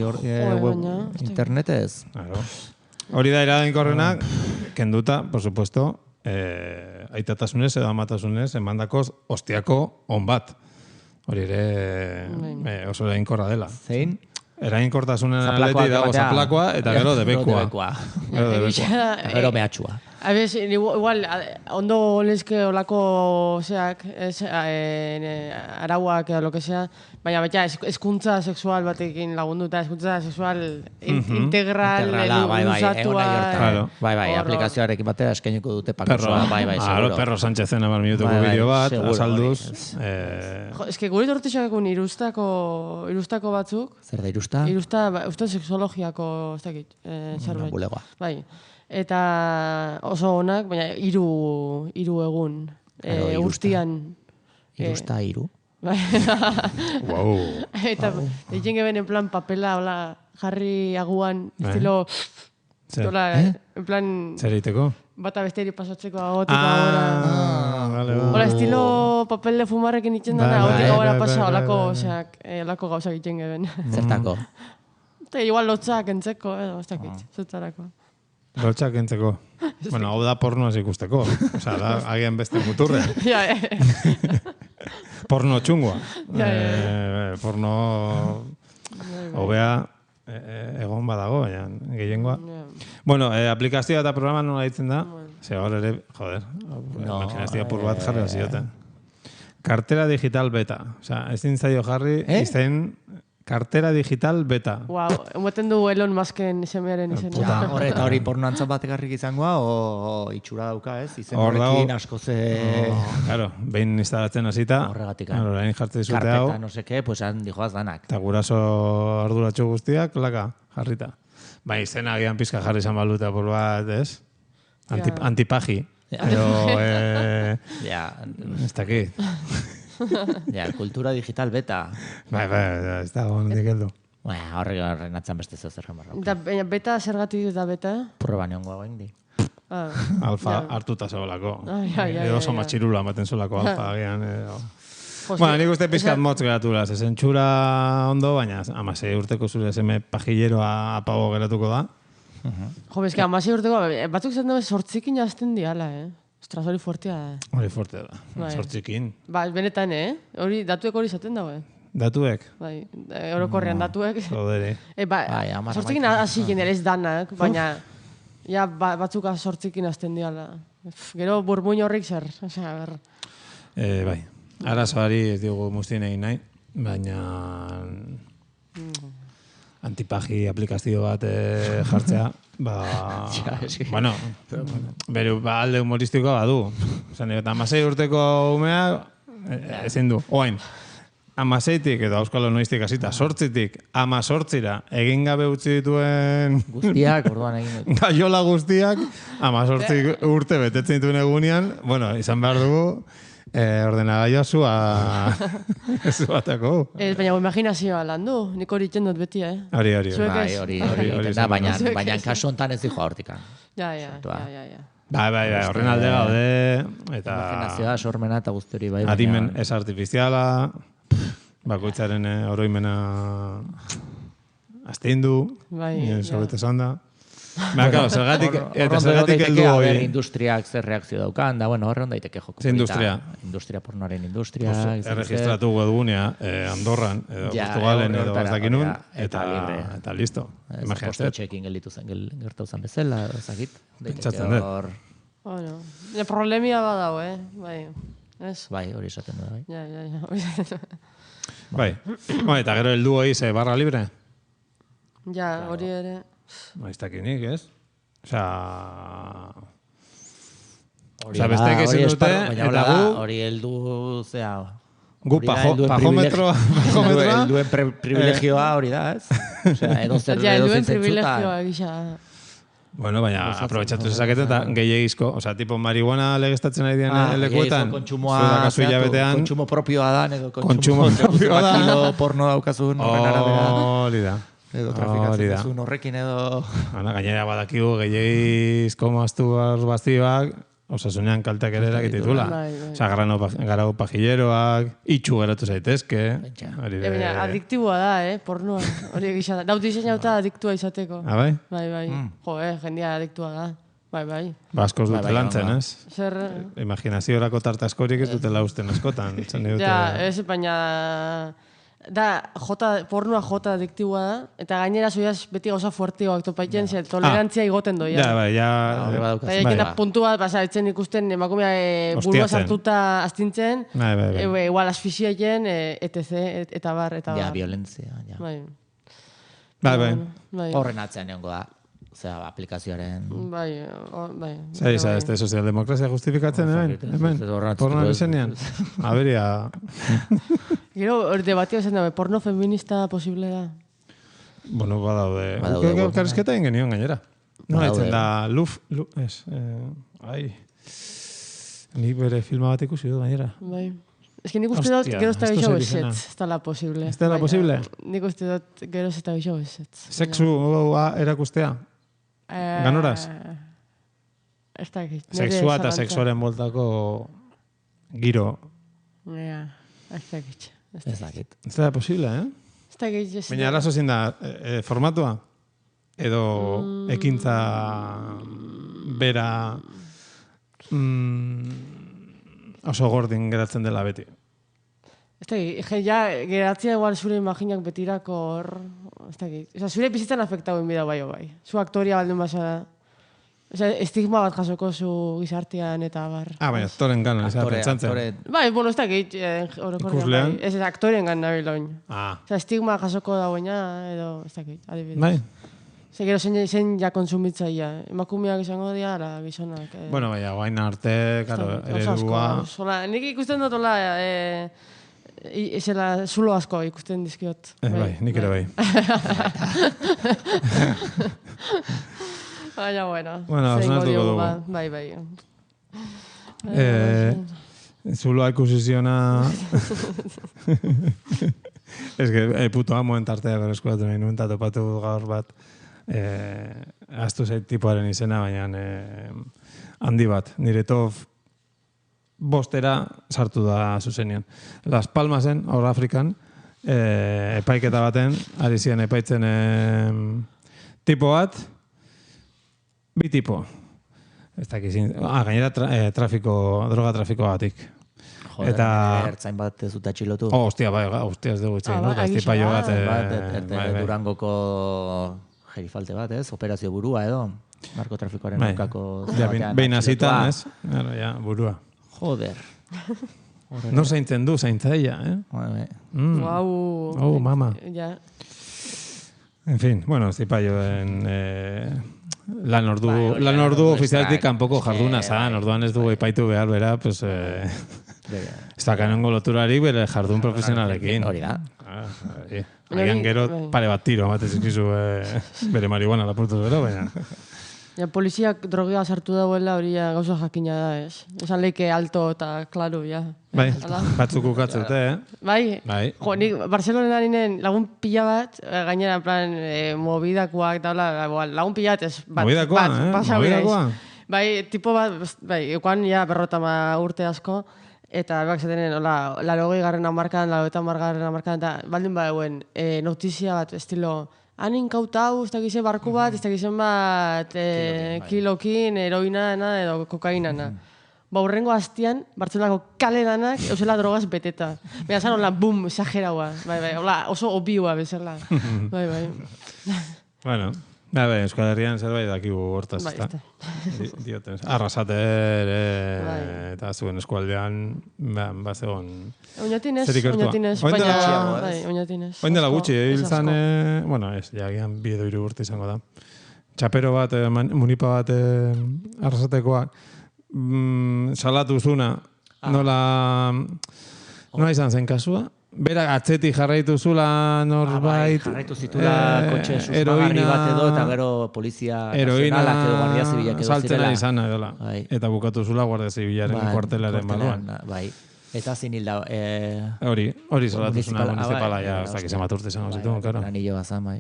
internetez. Hori da eraginkorrena, kenduta, por supuesto, aitatasunez edo amatasunez emandako ostiako on bat. Hori ere oso eraginkorra dela. Zein? Eraginkortasunen aleti dago zaplakoa eta gero debekoa. Gero mehatxua. Igual, ondo lezke olako arauak edo lo que sea, baina eskuntza sexual batekin lagunduta, eskuntza sexual integral, usatua. Bai, aplikazioarekin batera eskeniko dute pakosoa. Seguro. Perro Sánchezen 10 minutuko bideo bat, azalduz. Ez que gure tortixakakun irustako batzuk. Zer da irusta? Irusta, uste sexologiako, ez dakit, zerbait. Bulegoa. Bai. Eta oso onak, baina hiru egun urtian. Irusta, hiru? Wow. Eta egin geben en plan papela, hola, jarri aguan, estilo... En plan... Zer egiteko? Bata besteri pasatzeko agotik agora. Hola, estilo papel de fumarrekin itzen dana, agotik agora pasa, holako gauzak egiten geben. Zertako? Eta igual lotzak entzeko, ez dakit, zutzarako. Lotxak entzeko. Bueno, hau da pornoaz ikusteko. Osa, da, agian beste muturre. Porno txungua. Porno... Hobea egon badago, baina gehiengoa. Bueno, aplikazioa eta programa nola ditzen da? Ze hor ere, joder, imaginazioa pur bat jarri zioten. Kartera digital beta. Osa, ezin zaio jarri, izen kartera digital beta. Wow, emoten du Elon Musken semearen izena. Eta hori pornoantzat batekarrik izangoa, o itxura dauka, ez? Izen horrekin asko ze... Claro, behin instalatzen hasita. Horregatik. Orain jartzen zute hau. Karpeta, no seke, pues han dijoaz danak. Eta guraso arduratxo guztiak, laka, jarrita. Bai, izena agian pizka jarri izan balute apur bat, ez? Antipagi. Ez dakit. Kultura digital beta. Bai, ez da hondik heldu. Horren atzan beste zer jamarra. Baina beta zergatik da beta? Proba niongoa goen di. Alfa hartuta zegoelako. Edo oso matxirula ematen zuelako alfa agian. Bueno, nik uste pizkat motz geraturaz. Esentxura ondo, baina 16 urteko zure seme pajilleroa apago geratuko da. Jo, bezka, 16 urteko, batzuk zen dabe sortzikin jazten diala, Ostras, hori fuertea da. Hori fuertea da, sortzikin. Ba, benetan, Hori, datuek hori izaten dago, Datuek? Bai, orokorrean datuek. Jodere. Sortzikin hasi ere ez danak, baina batzuk sortzikin azten diala. Gero burmuin horrik zer, Bai, arazoari ez diogu muztien egin nahi, baina antipagi aplikazio bat jartzea, bueno, beru alde humoristikoa badu. Osan, eta 16 urteko umea ezin du. Oain, 16tik edo Euskal Noiztik hasita 8tik 18ra egin gabe utzi dituen guztiak, orduan egin dut. Gaiola guztiak 18 urte betetzen dituen egunean, bueno, izan behar dugu ordenagailua zua batako. Baina imaginazioa lan du, nik hori itxen dut beti, Hori. Hori da, baina kasu hontan ez dijoa hortikan. Ja. Bai, horren alde gaude. Imaginazioa, sormena eta guzti hori bai. Adimen ez artifiziala, bakoitzaren oroimena azteindu, sobete zanda. Zergatik heldu hori. Industriak zer reakzio daukan, da, bueno, horre daiteke joko. Zer industria? Industria pornoaren industria. Erregistratu webgunea, Andorran, edo Portugalen, edo bazdakinun, eta listo. Imaginatzen. Postotxekin gertau zen bezala, ezagit. Pentsatzen dut. Problemia badau, bai. Bai, hori esaten du, bai. Ja. Bai, eta gero heldu hori ze barra libre? Ja, hori ere... Maiztakinik, ez? Osea, besteak ezin dute, eta gu... Hori heldu, zea... Gu pajometroa... Helduen privilegioa hori da, ez? Osea, edo zer privilegioa gisa... Bueno, baina aprobetxatu zezakete eta gehiagizko, osea, tipo marihuana legestatzen ari dian lekuetan, kontsumo propioa da, edo kontsumo kilo porno daukazun horren arabera. Hori da. Edo trafikatzen duzun horrekin edo... Gainera badakigu gehiagizko maztuar bazioak, osasunean kalteak ere erakititula. Osa, garau pajilleroak, itxu geratu zaitezke. Adiktiboa da, pornoa. Hori egisa da. Daut diseinauta adiktua izateko. Bai? Bai. Jo, jendia adiktua da. Bai. Baskoz dute lantzen, ez? Zer... Imaginaziorako tarta askorik ez dutela usten askotan. Ja, ez, baina... Da, pornoa jota adiktiboa da, eta gainera zoiaz beti gauza fuertioak topaiten, tolerantzia igoten doia. Ja. Eta puntua, etzen ikusten emakumea burua sartuta astintzen, igual asfixiaien, etc. Eta bar. Ja, violentzia. Bai. Horren atzean neongo da. Osea, aplikazioaren... Bai. Este sozialdemokrazia justifikatzen, hemen? Porno esenean? Aberia... Gero, debatio zen dabe, porno feminista posible da? Bueno, badaude. Karrizketa ingenion gainera. No, etzen da, Nik bere filma bat ikusi du gainera. Bai. Ez que nik uste dut, gero ez da gixo esetz. Ez da la posible. Ez da la posible? Nik uste dut, gero ez da gixo esetz. Sexua erakustea? Ganoraz? Ez da gixo. Sexua eta sexuaren boltako giro. Ja, ez da gixo. Ez da posible, Ez da gixo. Baina arazo zin da, formatua? edo ekintza bera oso gordin geratzen dela beti. Ja, geratzea igual zure imaginak betirako hor, zure bizitzan afektauen bida bai. Zu aktoria baldin basara. Estigma bat jasoko zu gizartean eta bar. Baina, aktoren gana, pentsantzen. Bai, bueno, ez dakit, orokorrean bai. Ez aktoren gana nabiloin. Estigma jasoko dagoena, edo, ez dakit, adibidez. Bai. Gero zein ja konsumitzaia. Emakumeak izango dira, ala, gizonak. Bueno, bai, guain arte, eredua. Nik ikusten dut, hola, ezela zulo asko ikusten dizkiot. Bai, nik ere bai. Baina, bueno. Bueno, osnartuko dugu. Bai. Zuloa ikusi ziona... Ez que, puto amo entartea gara eskolatu nahi nuen, eta topatu gaur bat aztu zait tipoaren izena, baina handi bat. Nire tof bostera sartu da zuzenean. Las Palmasen, hor Afrikan, epaiketa baten, ari ziren epaitzen tipo bat, bi tipo. Ez dakizin. Gainera droga trafiko batik. Joder, ertzain bat ez dut atxilotu. Hostia, ez dugu itxegin dut. Ez tipaio bat. Durangoko gerifalte bat, ez? Operazio burua edo. Narkotrafikoaren aurkako... Behin azitan, ez? Burua. Joder. No zaintzen du, zaintzaia, eh? Guau. Mama. Ja. En fin, bueno, ez tipaioen... Lan ordu ofizialtik kanpoko jarduna zan, orduan ez dugu epaitu behar bera, pues... Ez da kanongo loturarik bere jardun profesionalekin. Hori da. Agian gero pare bat tiro, batez ikizu bere marihuana lapurtuz bero, baina... Poliziak drogia sartu dauela hori gauza jakina da, ez? Esan leike alto eta klaro, ja. Bai, batzuk ukatzute, Bai. Jo, nik Barcelona ninen lagun pila bat, gainera, en plan, mobidakoak, lagun pila bat, ez? Mobidakoa? Bai, tipo bat, bai, eukan ja 50 urte asko, eta bak zatenen, hola, 80. hamarkadan, 90. hamarkadan, eta baldin badeuen notizia bat, estilo... Han inkautau, ez dakizen barku bat, ez dakizen bat kilokin, heroina edo kokainana. Urrengo hastian, Bartzelonako kale danak, eusela drogaz beteta. Baina zan hola, bum, exageraua. Bai, oso obioa bezala. Bai. Bueno, Euskal Herrian zerbait dakigu hortaz, ezta? Dioten, Arrasater, eta zuen eskualdean, bazegon... Oinatinez, baina... Oin dela gutxi, hil zan... Bueno, ez, jagian 2 urte izango da. Txapero bat, munipa bat Arrasatekoa, salatu zuna, nola izan zen kasua? Bera atzetik jarraitu zula norbait... Jarraitu zitula kotxe susmagarri bat edo, eta gero polizia nazionalak edo guardia zibilak edo zirela. Saltzena izan edola. Eta bukatu zula guardia zibilaren kuartelaren baloan. Bai. Eta zin hilda... Hori salatu zuna municipala, ja, ez dakiz amaturte izango zituen, karo. Lanillo bazan, bai.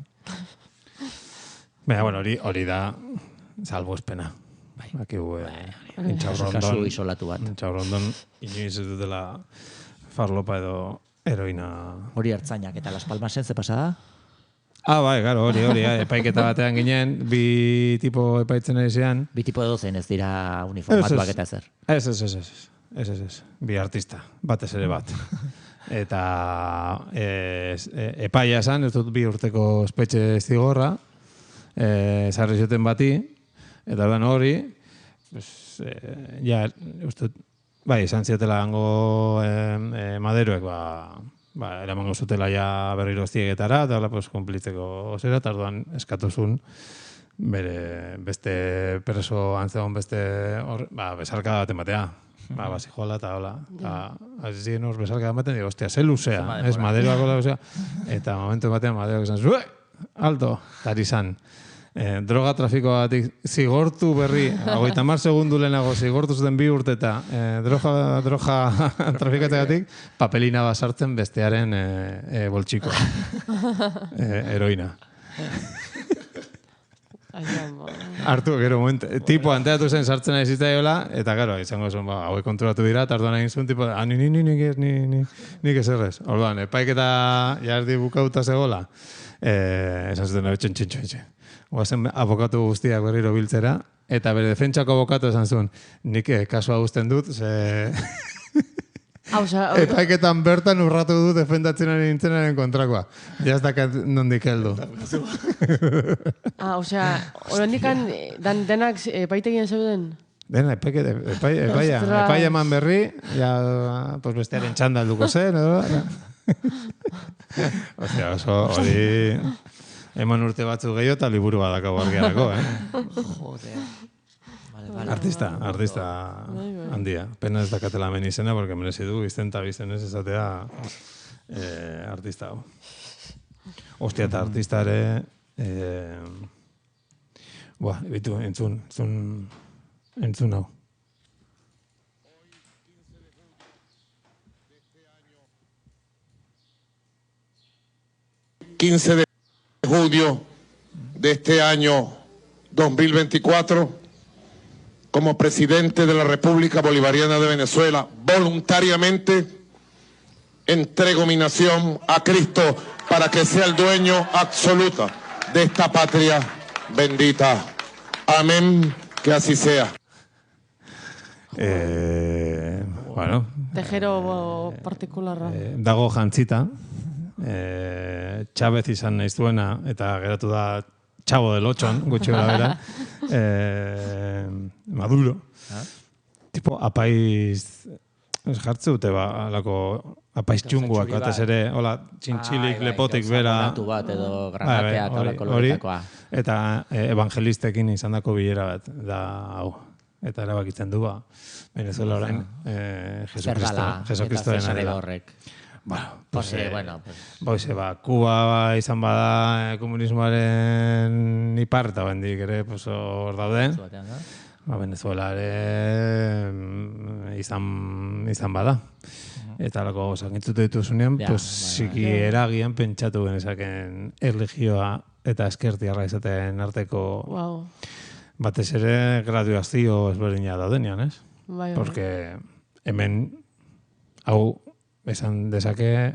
Baina, bueno, hori da salbo espena. Bakigu, intxaurrondon, inoiz ez dutela farlopa edo heroina... Hori hartzainak, eta Las Palmasen ze pasada? Bai, garo, hori, epaiketa batean ginen, bi tipo epaitzen ari zean. Bi tipo edo zen ez dira uniformatuak eta zer? Ez. Bi artista, batez ere bat. Eta epaia esan, ez dut 2 urteko espetxe zigorra, zarri zuten bati, eta ordan hori, ja, ustut, bai, izan ziotela hango maderoek, eramango zutela ja berriro ziegetara, eta pues, kumplitzeko zera, eta orduan eskatuzun bere beste preso antzegon beste besarkada baten batea. Bazijoala eta hola. Hasi ziren hor besarkada baten, digo, hostia, ze luzea, ez maderoako luzea. Eta momentu batean maderoak esan, zue, alto, tari zan. Droga trafikoatik zigortu berri, 50 segundu lehenago zigortu zuten 2 urteta droga trafikatzegatik, papelina basartzen bestearen boltsikoa. Heroina. Artu, gero, tipo anteatu zen sartzen ari zitzaiola, eta gero, izango zuen, hauek kontrolatu dira, eta orduan egin zuen, tipo, nik ez errez. Orduan, epaiketa jardi bukauta zegoela, esan zuten, txentxe. Guazen abokatu guztiak berriro biltzera, eta bere defentsako abokatu esan zuen, nik kasua guzten dut, ze... Epaiketan bertan urratu du defendatzenaren nintzenaren kontrakoa. Jazdakat nondik heldu. Horendikan denak epaitegien zeuden? Dena, epai eman berri, ja, pues bestearen txanda alduko zen, edo? Ostia, oso, hori... Eman urte batzu gehiago eta liburu badakau argiarako, Joder. Artista handia. Pena ez dakatela hemen izena, porque merezi du, izten eta bizten ez ezatea artista hau. Ostia, eta artista ere... Ebitu, entzun hau. El 15 de junio de este año 2024, como presidente de la República Bolivariana de Venezuela, voluntariamente entrego mi nación a Cristo para que sea el dueño absoluto de esta patria bendita. Amén, que así sea. Bueno. Tejero partikularra. Dago jantzita. Chávez izan nahi zuena, eta geratu da Chavo del Ochon, gutxi gara bera. Maduro. Tipo, apaiz... Ez jartze dute ba, alako apaiz txunguak, batez ere, hola, txintxilik, lepotik bera... Gauzak bat edo granateak, holako loretakoa. Eta evangelistekin izan dako bilera bat, da, hau. Eta erabakitzen du, ba, Venezuela orain, Jesucristoren arela. Bueno, Kuba izan bada komunismoaren iparta bendik ere, hor daude. Venezuela ere izan bada. Eta alako zangintzute dituzunean, ziki eragian pentsatu genezaken erligioa eta eskertiarra izaten arteko batez ere graduazio ezberdina daudenean, ez? Porque hemen hau esan dezake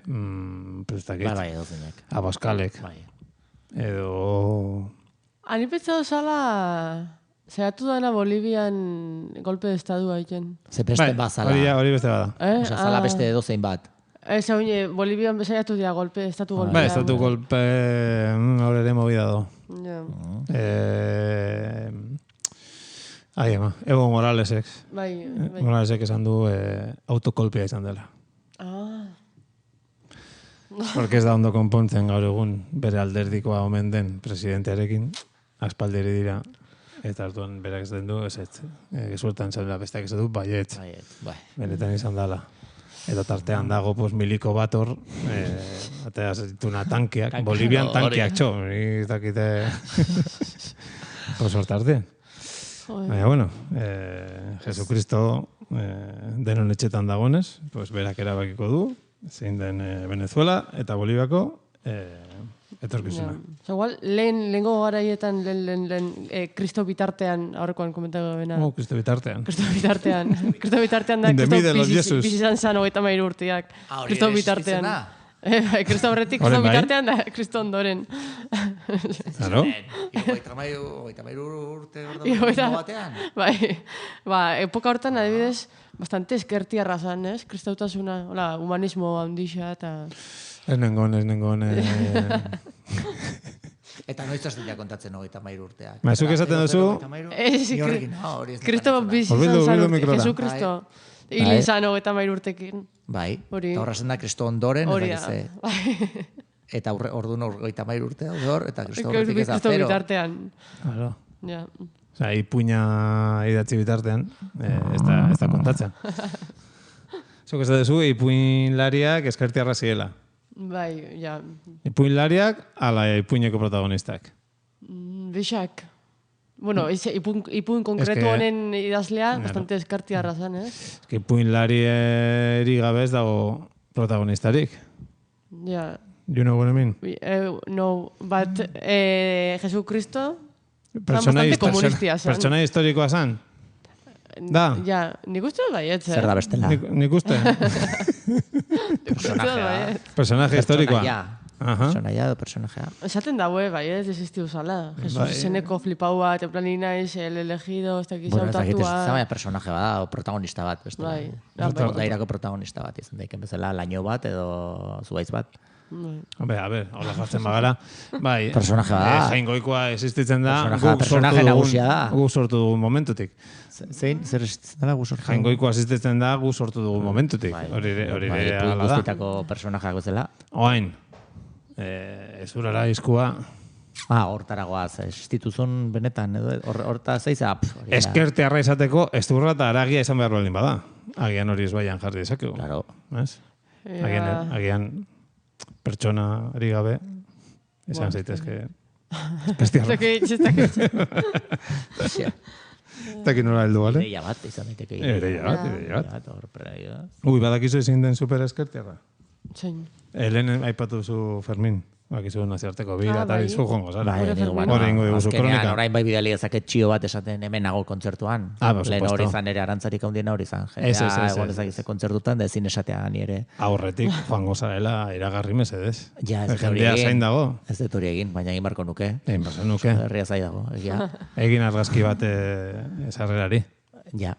abaskalek edo... Ani pentsatu zala zeratu dana Bolivian golpe de estadua egiten. Ze beste bazala. Hori beste bada. Osa, zala beste dozein bat. Ez hau Bolivian bezaiatu dira golpe, estatu golpe. Bai, estatu golpe hor ere movida do. Evo Moralesek. Moralesek esan du autokolpia izan dela. Porque ez da ondo konpontzen gaur egun bere alderdikoa omen den presidentearekin, aspalderi dira, eta hartuan berak ez den du, ez gesuertan zela besteak ez du, baiet. Benetan izan dela. Eta tartean dago miliko bat hor, atea zituna tankeak, Bolivian tankeak txo, ez dakite... Pues hortarte. Baina, bueno, Jesucristo denon etxetan dagonez, pues berak erabakiko du, zein den Venezuela eta Boliviako etorkizuna. Igual, lehengo garaietan, Kristo bitartean, aurrekoan komentatu bena. Kristo bitartean. Kristo bitartean da, Kristo bizizan zan 33 urteak. Kristo bitartean. Kristo horretik, Kristo bitartean da, Kristo ondoren. Claro. 33 urte hor da batean. Bai, epoka hortan, adibidez, bastante eskertiarra zan, ez? Kristautasuna, humanismo handixa eta... Ez nengon. Eta noiz ez dira kontatzen 33 urteak. Maizuk esaten duzu... Kristo bizizan zan urte, Jesu Kristo. Hili zan 33 urtekin. Bai, eta horrezen da Kristo ondoren. Eta orduan 33 urte hor, eta Kristo horretik ez da zero. Kristo bitartean. Osa, ipuina idatzi bitartean, ez da kontatzen. Zuk ez da duzu, ipuinlariak eskertiarra ziela. Bai, ja. Ipuinlariak, ala ipuineko protagonistak. Bixak. Bueno, ipuin konkretu honen idazlea, bastante eskertiarra zen, ez? Ipuinlari gabe ez dago protagonistarik. Ja. You know what I mean? No, but Jesucristo bastante komunistia zen. Pertsona historikoa zen? Da? Ja, nik uste dut baiet, zer da bestela? Nik uste? Personaje historikoa. Personaia edo personajea. Esaten daue, bai, ez desistiu zala. Jesus izeneko flipau bat, en plan inaiz, el elegido, ez dakiz Bueno, ez dakit, autatua. ez zama personaje bada, o protagonista bat. Bai. Dairako protagonista bat, izan daiken bezala, laino bat edo zuaitz bat. Hombre, a ver, hola jartzen bagara. Bai, personaje bada. Jaingoikoa existitzen da, personaje nagusia da. Gu sortu dugun momentutik. Zein, zer existitzen da gu sortu? Jaingoikoa existitzen da, gu sortu dugun momentutik. Hori ere ala da. Guztitako personajeak bezala. Oain, ez urara izkua. Hortaragoaz, existituzun benetan, edo horta zeiza. Eskerte arra izateko, ez durra eta aragia izan behar baldin bada. Agian hori ez baian jarri dezakegu. Claro. Agian pertsona ari gabe, izan zaitezke bestiarra. Taki nola heldu, bale? Ideia bat, izan daiteke. Ideia bat. Ui, badakizu ezin den super eskertiarra. Zein. Helen aipatu zu Fermin. Bakizu naziarteko bira, eta izu jongo, zara. Hori ingo dugu zu kronika. Orain bai bidali ezaket txio bat esaten hemen nago kontzertuan. Lehen hori izan ere arantzarik handiena hori izan. Egon ezakize kontzertutan, da ezin esatea ni ere. Aurretik, joango zarela, iragarri mesedez. Ja, ez hori egin. Ez dut hori egin, baina egin barko nuke. Egin barko nuke. Herria zai dago, egia. Egin argazki bat esarrerari. Ja.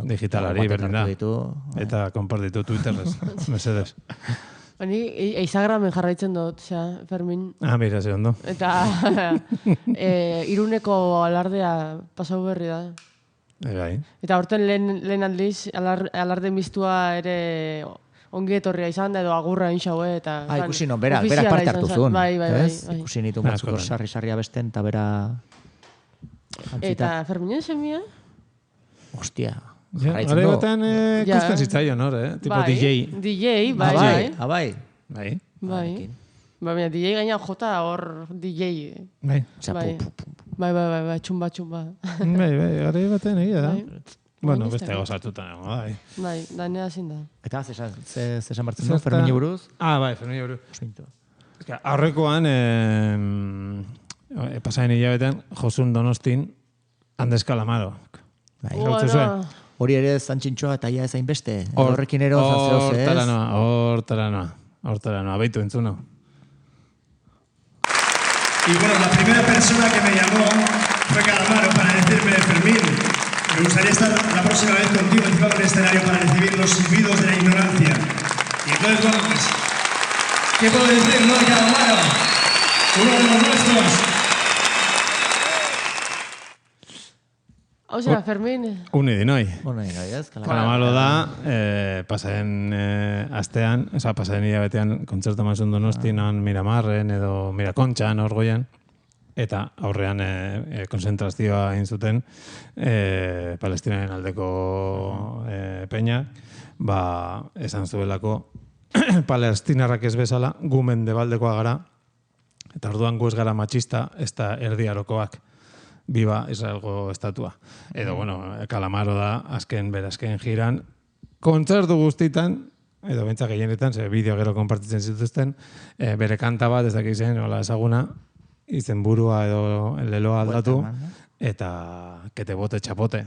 Digitalari, berdin da. Eta konpartitu Twitterrez, mesedez. Ni Instagramen jarraitzen dut, Fermin. Mira, ze ondo. Eta Iruneko alardea pasau berri da. Eta horten lehen aldiz, alarde mistua ere ongi etorria izan da, edo agurra inxaue. Ikusi non, berak parte hartu zuen. Bai. Ikusi nitu batzuk sarri-sarria besten, eta bera... Eta Ferminen semia? Hostia... Gara batean ikusten zitzaion, tipo DJ. DJ, bai. Bai. Baina DJ gaina jota hor DJ. Bai. Bai, txumba. Bai, gara batean egia da. Bueno, beste gozatutan, bai. Bai, danea zin da. Eta zesan bartzen du, Fermini buruz? Bai, Fermini buruz. Aurrekoan, pasain hilabetean, Josun Donostin, Andes Calamaro. Bai, hori ere zantzintxoa eta ia ezain beste. Horrekin ero zantzioz, ez? Hortara noa. Beitu entzuno. Y bueno, la primera persona que me llamó fue Calamaro para decirme, Fermín, me gustaría estar la próxima vez contigo encima del escenario para recibir los silbidos de la ignorancia. Y entonces, bueno, pues, ¿qué puedo decir, no, Calamaro? Uno de los nuestros. Osea, Fermin. Unidinoi. Ez. Calamaro da, pasaden astean, pasaden hilabetean kontzertu mazun Donostian, Miramarren edo Mirakontxan, Orgoian, eta aurrean konzentrazioa egin zuten Palestinaren aldeko peña, esan zuelako palestinarrak ez bezala, gu mendebaldekoa gara, eta orduan gu ez gara matxista, ez da erdiarokoak. Biba Israelgo estatua. Edo, bueno, Calamaro da, azken jiran, kontzertu guztitan, edo bentsak gehienetan, ze bideo gero konpartitzen zituzten, bere kanta bat, ez dakiz zen, hola ezaguna, izen burua edo leloa aldatu, eta kete bote txapote.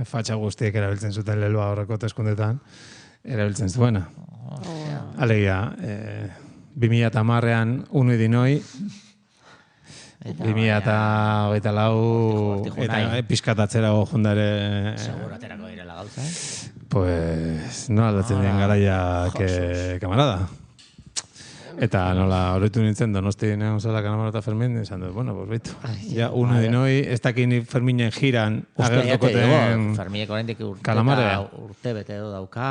Fatxa guztiek erabiltzen zuten leloa horreko teskundetan, erabiltzen zuena. Alegia, 2010an Unidinoi, 2024 eta pizkatatzera jundare... Seguro aterako direla gauza, Pues, no aldatzen dien garaia kamarada. Eta nola horretu nintzen Donosti neon zela Calamaro eta Fermin, esan dut, bueno, pues beitu. Ja, Unidinoi, ez dakin Ferminen jiran agertokoten... Ferminek oraindik urte bete edo dauka,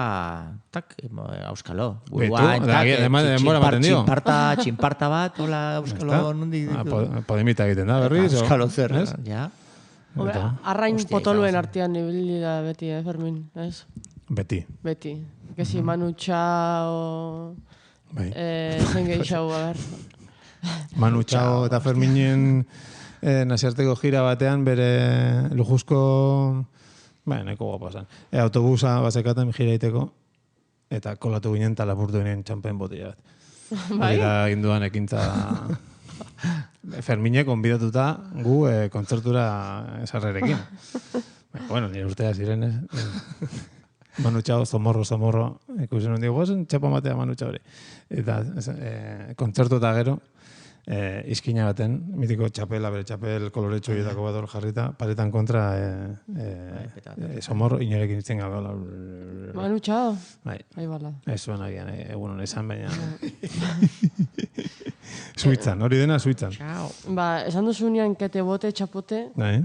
auskalo. Beitu, denbora maten dio. Txinparta bat, hola auskalo nondik ditu. Podemita egiten da, berriz? Auskalo zer, ja. Arrain potoluen artean ibili da beti, Fermin, ez? Beti. Gezi Manu Txao... zen gehiago, Manu Txao eta Ferminen naziarteko jira batean bere lujuzko neko guapa zen. Autobusa bazekaten jira iteko eta kolatu ginen eta lapurtu ginen txampen botella bat. Hori da ginduan ekintza Ferminek onbidatuta gu kontzertura esarrerekin. Bueno, nire urtea ziren, Manu Chao, Zomorro, ikusen hon digo, txapa matea Manu Chao hori. Eta kontzertu eta gero, izkina baten, mitiko bere txapel koloretxo hietako bat hor jarrita, paretan kontra Zomorro inorekin itzen gabe. Manu Chao? Bai. Bala. Ez zuen agian, egun honetan esan baina. Suitzan, hori dena Suitzan. Esan duzunean kete bote, txapote. Bai.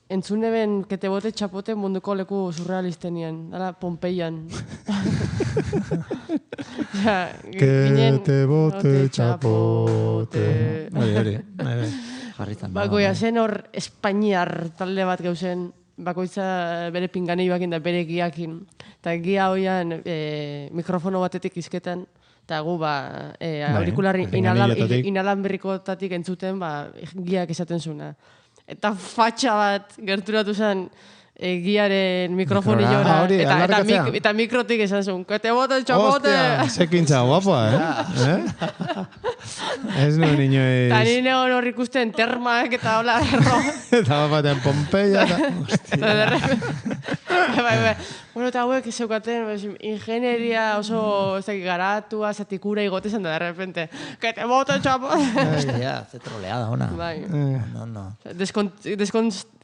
Entzune ben kete bote, txapote munduko leku surrealistenien. Dala, Pompeian. Kete bote, txapote. Hori. Bakoia zen hor Espainiar talde bat gauzen, bakoitza bere pinganei bakin da bere giakin. Eta gia hoian mikrofono batetik izketan, eta gu aurikularri inalanberrikotatik entzuten giak esaten zuna. Eta fatxa bat gerturatu zen giaren mikrofonilora. Eta mikrotik esan zuen. Kete bote, txapote! Hostia, sekintza guapa, Ez nuen inoiz... Eta nire hor ikusten termak eta hola erro. Eta bapatean Pompeia eta... Bueno, eta hauek zeukaten ingenieria oso garatua, zatikura igotezan da, de repente. Kete bote, txapote! Ze troleada, ona. No.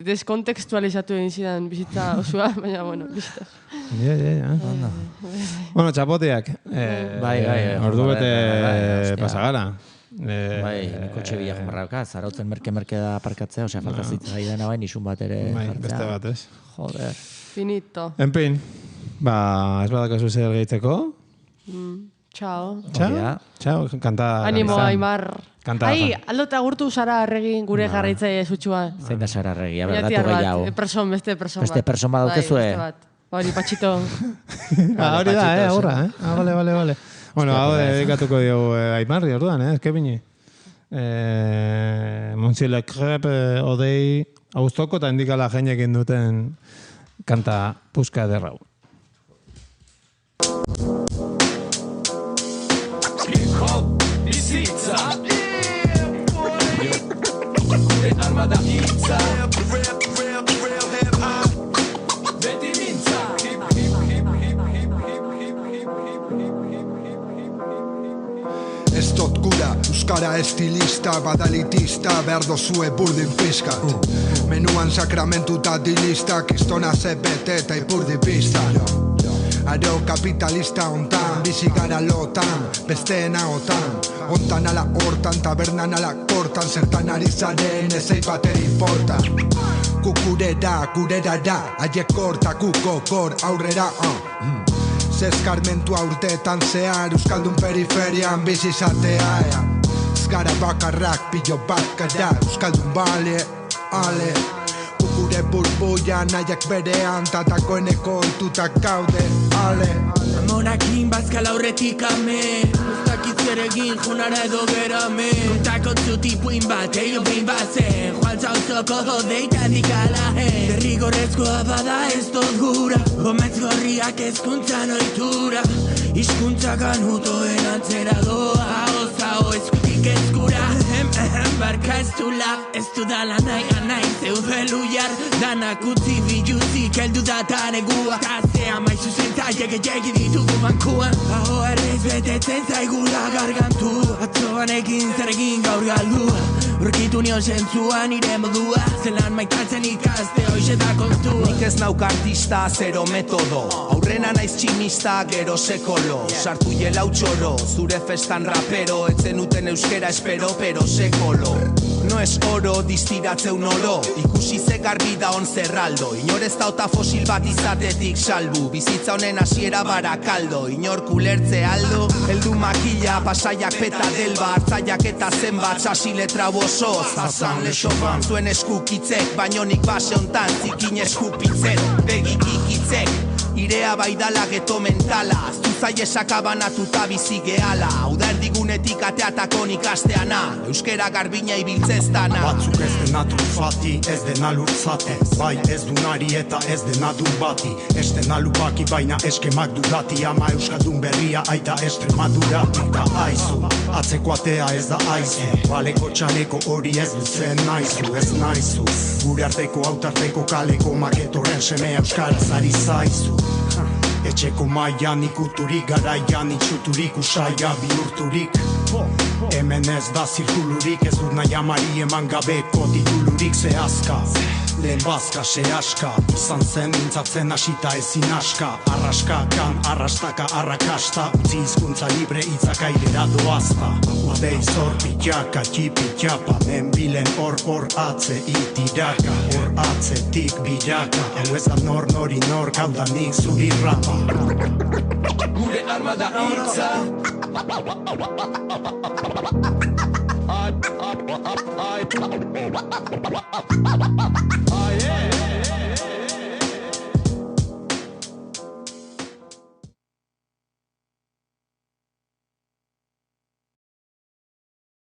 Deskontekstualizatu egin zidan bizitza osua, baina, bueno, bizitza. Ja. Bueno, txapoteak. Ordu bete pasagara. Kotxe bila jomarrauka, zarautzen merke da aparkatzea, osea, falta zitza dena bain, isun bat ere jartzea. Beste bat, ez? Joder. Finito. Enpin, ez badakazu zer gehitzeko? Txao. Txao, kanta. Animo, Aimar. Ai, aldota gurtu Sara Arregin gure jarraitzaile zutxua. Zein da Sara Arregi, aberdatu gehiago. Beste person bat. Beste person bat daukezue. Hori, Patxito. Hori da, aurra, Vale. Bueno, hau dedikatuko diogu Aimarri, orduan, ezke bini. Monsieur Le Crep, Odei, Austoko eta indikala jenekin duten kanta Puska Derrau. Hip-hop, bizitza Gure armada hitza Beti mintza Ez dut gura, euskara estilista, badalitista, behar dozue burdin pizkat. Menuan sakramentu eta dilista, kistona zebete eta ipurdi pista. Aro kapitalista ontan, bizi gara lotan, besteena otan. Ontan ala hortan, tabernan ala kortan, zertan ari zaren ezei bater importa. Kukurera, kurera da, aiek korta, kukokor, aurrera, Zeskarmentua urteetan zehar, euskaldun periferian bizizatea, Zgara bakarrak, pillo bat gara, euskaldun bale, ale. Kukure burbuia nahiak berean, tatakoeneko itutak gaude, ale. Amonakin bazkala horretik ame, ustakit zeregin jonara edo gerame. Kontako zutipuin bat, eio behin bazen, joaltza uzoko jodeita dikala. Derrigorrezkoa bada ez dut gura, ometz gorriak ezkuntzan oitura. Hizkuntza ganutoen antzera doa, hau eskutik eskura. Barka ez dula, ez dudala nahi zeude luiar. Danak utzi biluzik heldu datan egua. Kazea maizu zentaiek egi ditugu bankuan. Hau errez betetzen zaigula gargantu. Atzoan egin zer egin gaur galdua. Urkitu nion zentzua nire modua. Zelan maitatzen ikaste hoxe da kontua. Nik ez nauk artista, zero metodo. Aurrena naiz tximista, gero sekolo. Sartu jelau txoro, zure festan rapero. Etzen uten euskera espero, pero sekolo. No es oro, distiratzeun oro. Ikusi ze garbi da on zerraldo. Inor ez dauta fosil bat izatetik salbu. Bizitza honen hasiera barakaldo. Inor kulertze aldo. Heldu makila, pasaiak peta delba. Hartzaiak eta zenbat, sasi letra boso. Zazan lexoban, zuen eskukitzek. Bainonik base hontan, zikin eskupitzek. Begikikitzek. Irea baidala geto mentala. Zuzai esakabanatuta bizi gehala. Hau da erdigunetik ateatakon ikasteana. Euskera garbina ibiltzez dana. Batzuk ez dena trufati, ez dena lurtzati. Bai ez dunari eta ez dena dun bati. Ez dena lupaki baina eskemak dudati. Ama euskaldun berria aita Estremaduratik da aizu. Atzeko atea ez da aizu. Baleko txaleko hori ez duzen naizu, ez naizu. Gure arteko autarteko kaleko maketoren semea euskaraz ari zaizu. Etxeko maian ikuturik, garaian itxuturik, usaia bihurturik. Hemen ez da zirkulurik, ez dut nahi amari eman gabeko titulurik zehazka. Lehen bazka, sehaska, izan zen mintzatzen asita ezin aska. Arraskakan, arrastaka, arrakasta, utzi hizkuntza libre itzak airera doazta. Udei zor pitaka, txipitxapa, menbilen hor atze itiraka. Hor atzetik biraka, hau ez da nori nor, gaudanik zuri rapa. Gure armada hitza.